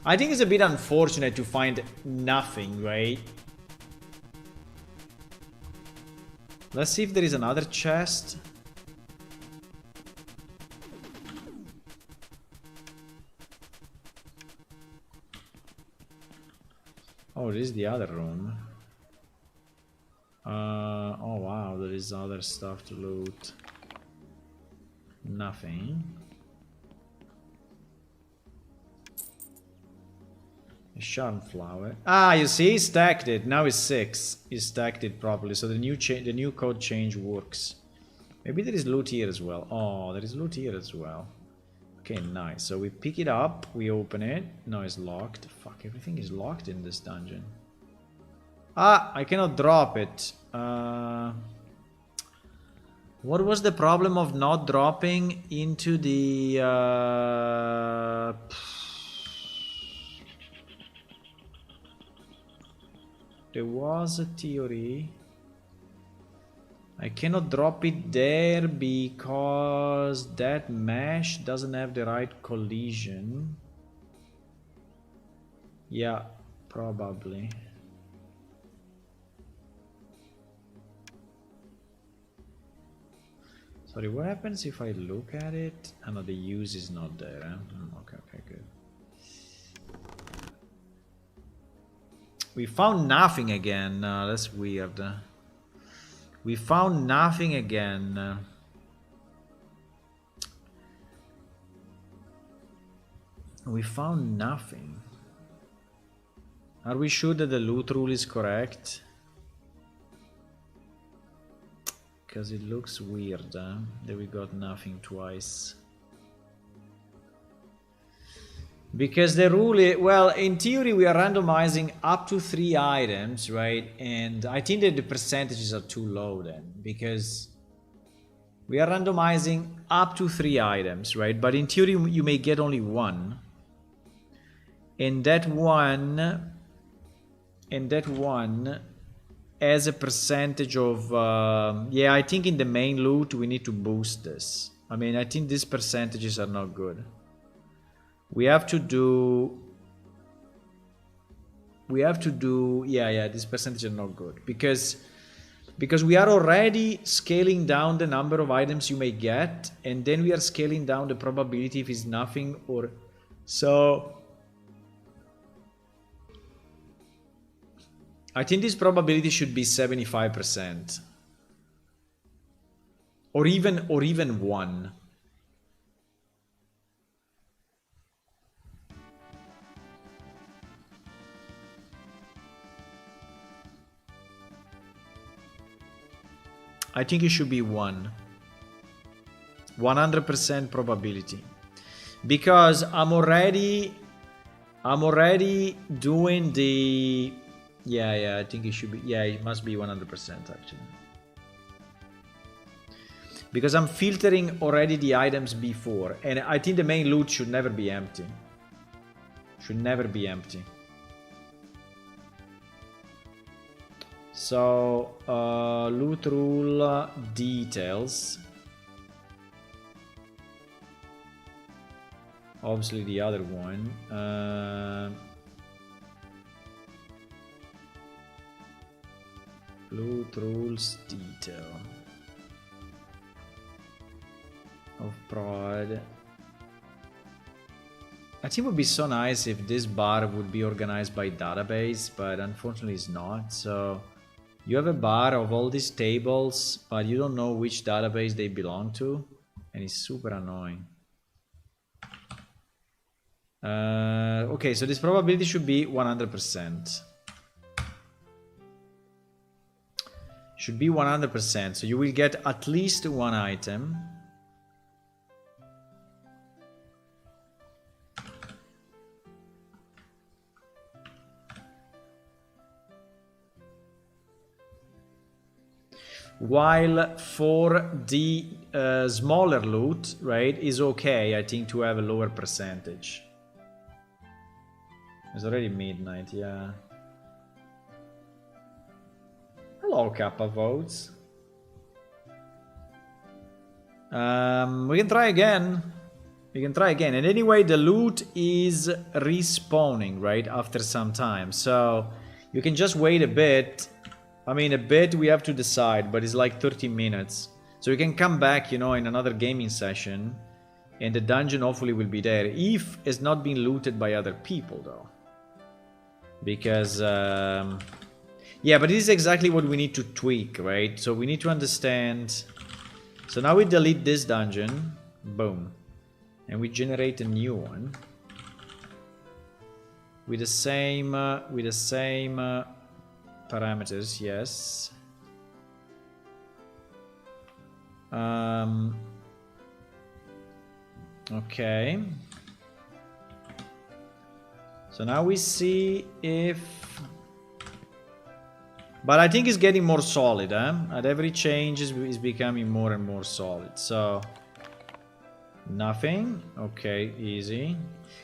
I think it's a bit unfortunate to find nothing, right? Let's see if there is another chest. Oh, this is the other room. Oh wow, there is other stuff to loot. Nothing. A charm flower. Ah, you see, he stacked it. Now it's 6. He stacked it properly, so the new code change works. Maybe there is loot here as well. Oh, there is loot here as well. Okay, nice. So we pick it up, we open it. No, it's locked. Fuck, everything is locked in this dungeon. Ah, I cannot drop it. What was the problem of not dropping into the... There was a theory. I cannot drop it there because that mesh doesn't have the right collision. Yeah, probably. Sorry, what happens if I look at it? I know the use is not there. Huh? Okay, good. We found nothing again. That's weird. We found nothing again. We found nothing. Are we sure that the loot rule is correct? Because it looks weird, that we got nothing twice. Because the rule is, well, in theory we are randomizing up to 3 items, right? And I think that the percentages are too low then, because we are randomizing up to 3 items, right? But in theory you may get only 1. And that one as a percentage of yeah, I think in the main loot we need to boost this. I mean, I think these percentages are not good. We have to do yeah, these percentages are not good because we are already scaling down the number of items you may get, and then we are scaling down the probability if it's nothing or so. I think this probability should be 75%. Or even 1. I think it should be 1. 100% probability. Because I'm already doing the... Yeah, I think it should be... Yeah, it must be 100% actually. Because I'm filtering already the items before. And I think the main loot should never be empty. Should never be empty. So, loot rule details. Obviously the other one. Loot rules detail. Of prod. I think it would be so nice if this bar would be organized by database, but unfortunately it's not. So you have a bar of all these tables, but you don't know which database they belong to, and it's super annoying. Okay, so this probability should be 100%. Should be 100%, so you will get at least one item. While for the smaller loot, right, is okay, I think, to have a lower percentage. It's already midnight, yeah. Hello, Kappa votes. We can try again. We can try again. And anyway, the loot is respawning, right, after some time. So you can just wait a bit. I mean, a bit we have to decide, but it's like 30 minutes. So you can come back, you know, in another gaming session, and the dungeon hopefully will be there, if it's not been looted by other people, though. Because, yeah, but this is exactly what we need to tweak, right? So we need to understand... So now we delete this dungeon, boom, and we generate a new one. With the same parameters, yes. Okay. So now we see if... But I think it's getting more solid, eh? At every change is becoming more and more solid. So... Nothing. Okay, easy.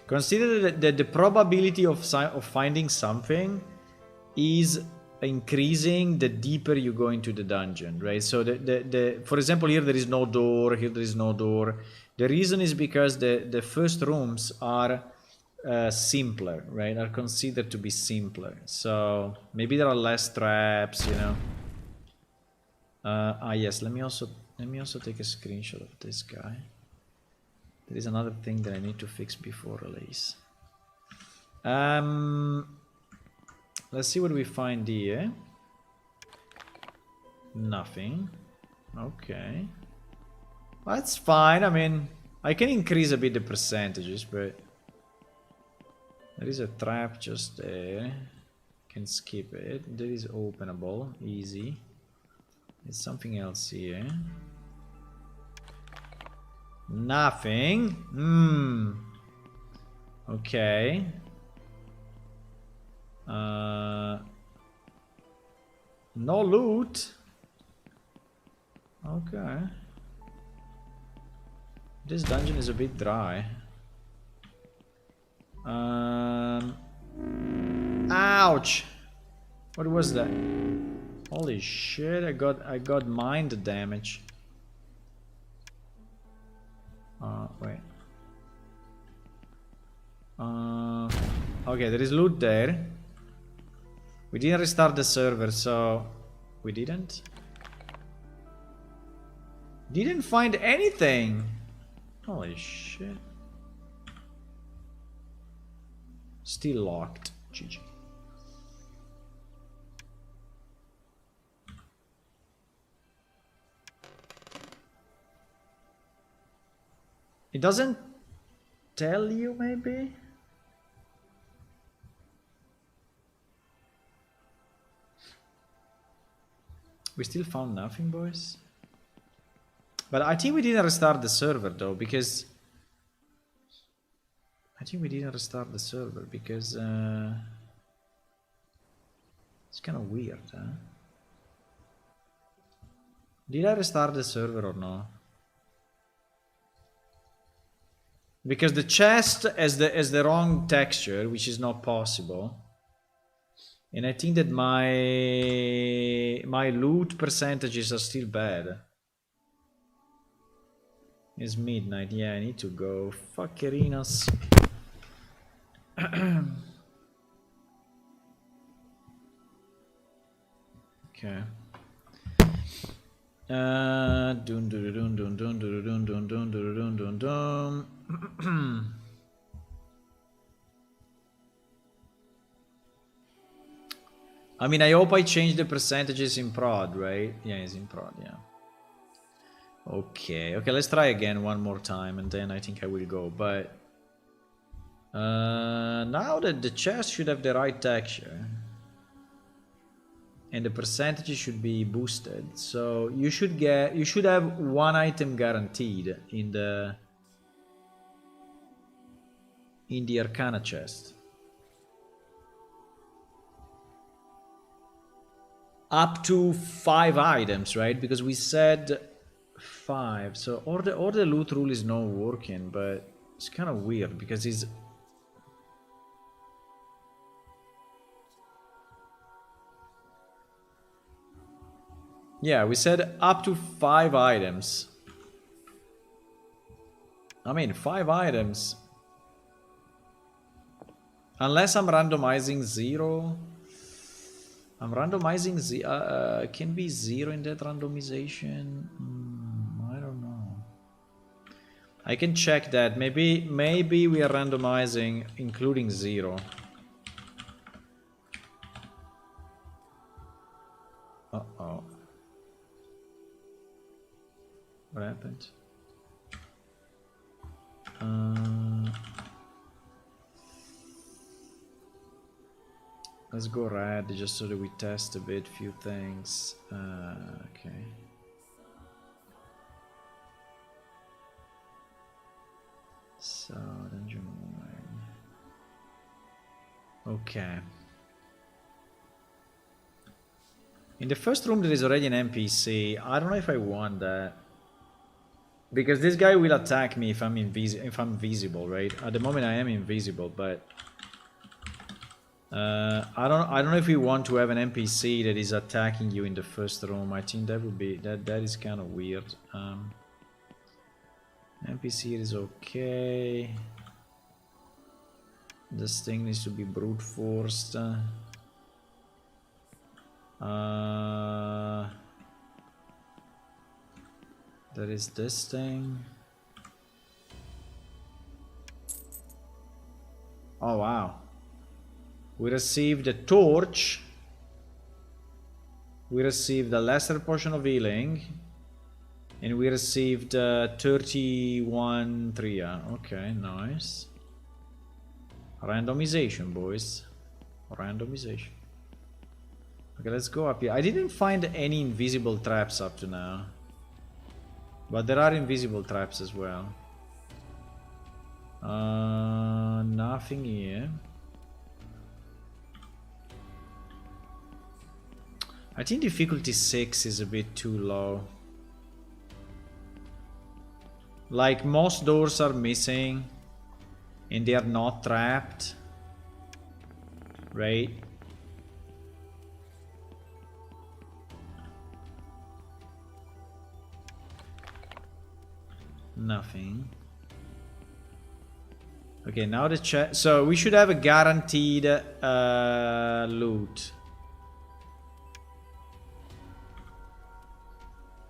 Consider that the probability of finding something is increasing the deeper you go into the dungeon, right? So for example, here there is no door, here there is no door. The reason is because the first rooms are simpler, right? Are considered to be simpler. So maybe there are less traps, you know. Yes, let me also take a screenshot of this guy. There is another thing that I need to fix before release. Let's see what we find here. Nothing. Okay. That's fine. I mean, I can increase a bit the percentages, but... There is a trap just there. Can skip it. That is openable. Easy. There's something else here. Nothing. Okay. No loot. Okay. This dungeon is a bit dry. Ouch! What was that? Holy shit! I got mind damage. Wait. Okay, there is loot there. We didn't restart the server, so... We didn't? Didn't find anything! Holy shit. Still locked. GG. It doesn't tell you, maybe? We still found nothing, boys. But I think we didn't restart the server though, because it's kind of weird, huh? Did I restart the server or no? Because the chest has the wrong texture, which is not possible. And I think that my loot percentages are still bad. It's midnight. Yeah, I need to go. Fuck arenas. Okay. Dun dun dun dun dun dun dun dun dun dun dun dun. I mean, I hope I change the percentages in prod, right? Yeah, it's in prod, yeah. Okay, let's try again one more time and then I think I will go, but now that the chest should have the right texture and the percentages should be boosted, so you should have one item guaranteed in the Arcana chest. Up to 5 items, right? Because we said 5, so or the loot rule is not working, but it's kind of weird because it's yeah, we said up to 5 items. I mean, 5 items. Unless I'm randomizing 0. I'm randomizing can be 0 in that randomization. I don't know. I can check that. Maybe we are randomizing including 0. Uh-oh. What happened? Let's go red just so that we test a bit few things. Okay. So Engine MMO. Okay. In the first room there is already an NPC. I don't know if I want that. Because this guy will attack me if I'm visible, right? At the moment I am invisible, but I don't know if we want to have an NPC that is attacking you in the first room. I think that would be that is kind of weird. NPC is okay. This thing needs to be brute forced. There is this thing. Oh wow. We received a torch. We received a lesser portion of healing. And we received 31 tria. Okay, nice. Randomization, boys. Randomization. Okay, let's go up here. I didn't find any invisible traps up to now. But there are invisible traps as well. Nothing here. I think difficulty 6 is a bit too low. Like, most doors are missing and they are not trapped, right? Nothing. Okay, now the chat. So we should have a guaranteed loot.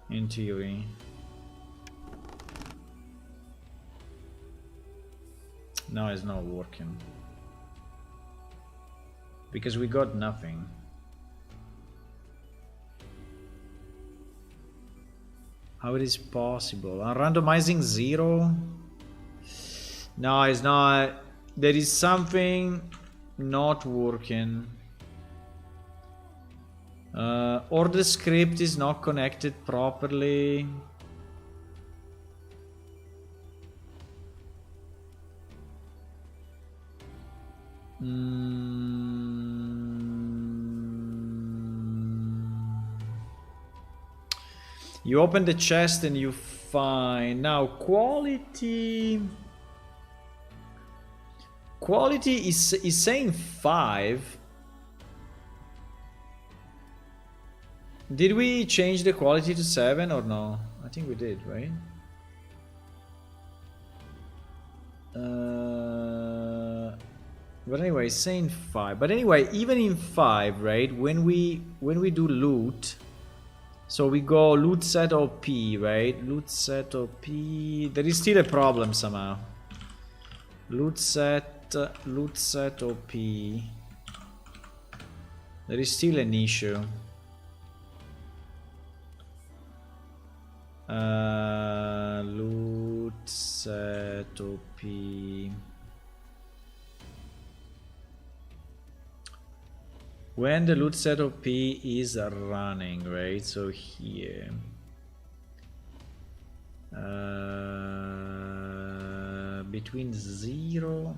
In theory. No, it's not working. Because we got nothing. How it is possible? I'm randomizing 0? No, it's not. There is something not working. Or the script is not connected properly. You open the chest and you find now quality. Quality is saying 5. Did we change the quality to 7 or no? I think we did, right? But anyway, it's saying 5. But anyway, even in 5, right? When we do loot, so we go loot set OP, right? Loot set OP. There is still a problem somehow. Loot set OP. There is still an issue. Loot set OP. When the loot set OP is running, right? So here. Between 0.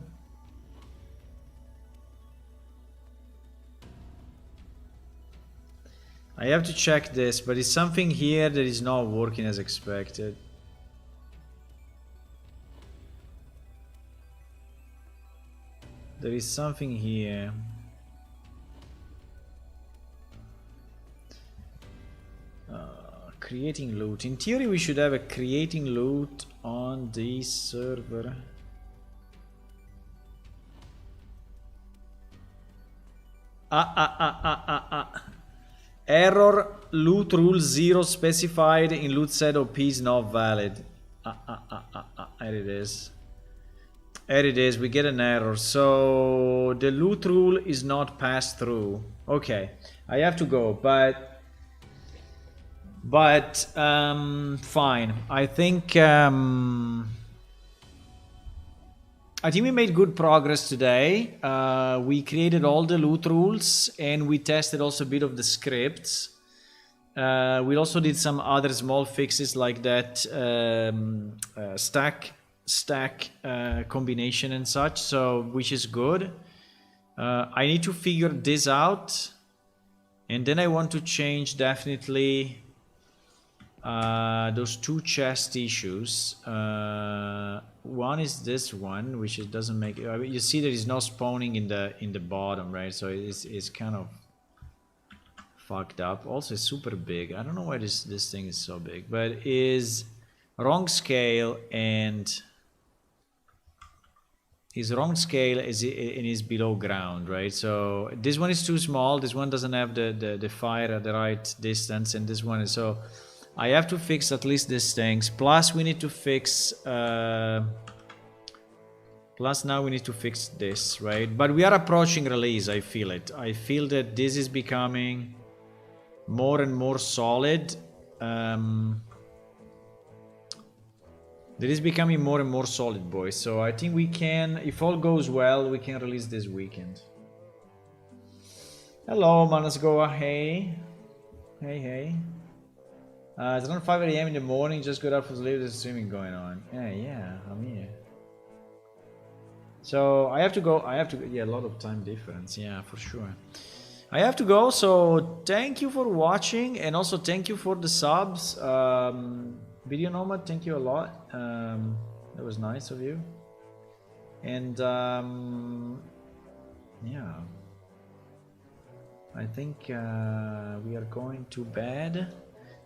I have to check this, but it's something here that is not working as expected. There is something here. Creating loot. In theory, we should have a creating loot on this server. Error, loot rule 0 specified in loot set OP is not valid. There it is. There it is, we get an error. So the loot rule is not passed through. Okay, I have to go, but fine. I think we made good progress today. We created all the loot rules and we tested also a bit of the scripts. We also did some other small fixes like that stack combination and such, so which is good. I need to figure this out, and then I want to change definitely those 2 chest issues. One is this one, which it doesn't make. You see there is no spawning in the bottom, right? So it's kind of fucked up. Also, it's super big. I don't know why this thing is so big, but is wrong scale and is wrong scale and is below ground, right? So this one is too small. This one doesn't have the fire at the right distance, and this one is so. I have to fix at least these things. Plus, we need to fix. Plus, now we need to fix this, right? But we are approaching release. I feel it. I feel that this is becoming more and more solid. This is becoming more and more solid, boys. So I think we can, if all goes well, we can release this weekend. Hello, Manasgoa. Hey. Hey. It's around 5 AM in the morning. Just got up for sleep. There's streaming going on. Yeah, I'm here. So I have to go. Yeah, a lot of time difference. Yeah, for sure. I have to go. So thank you for watching, and also thank you for the subs. Video Nomad, thank you a lot. That was nice of you. And yeah, I think we are going to bed.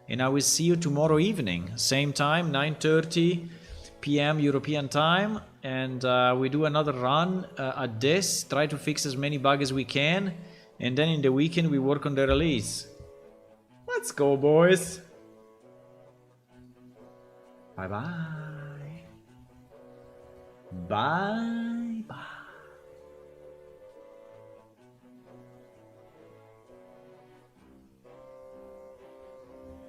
And I will see you tomorrow evening, same time, 9:30 PM European time. And we do another run at this, try to fix as many bugs as we can. And then in the weekend, we work on the release. Let's go, boys. Bye-bye. Bye.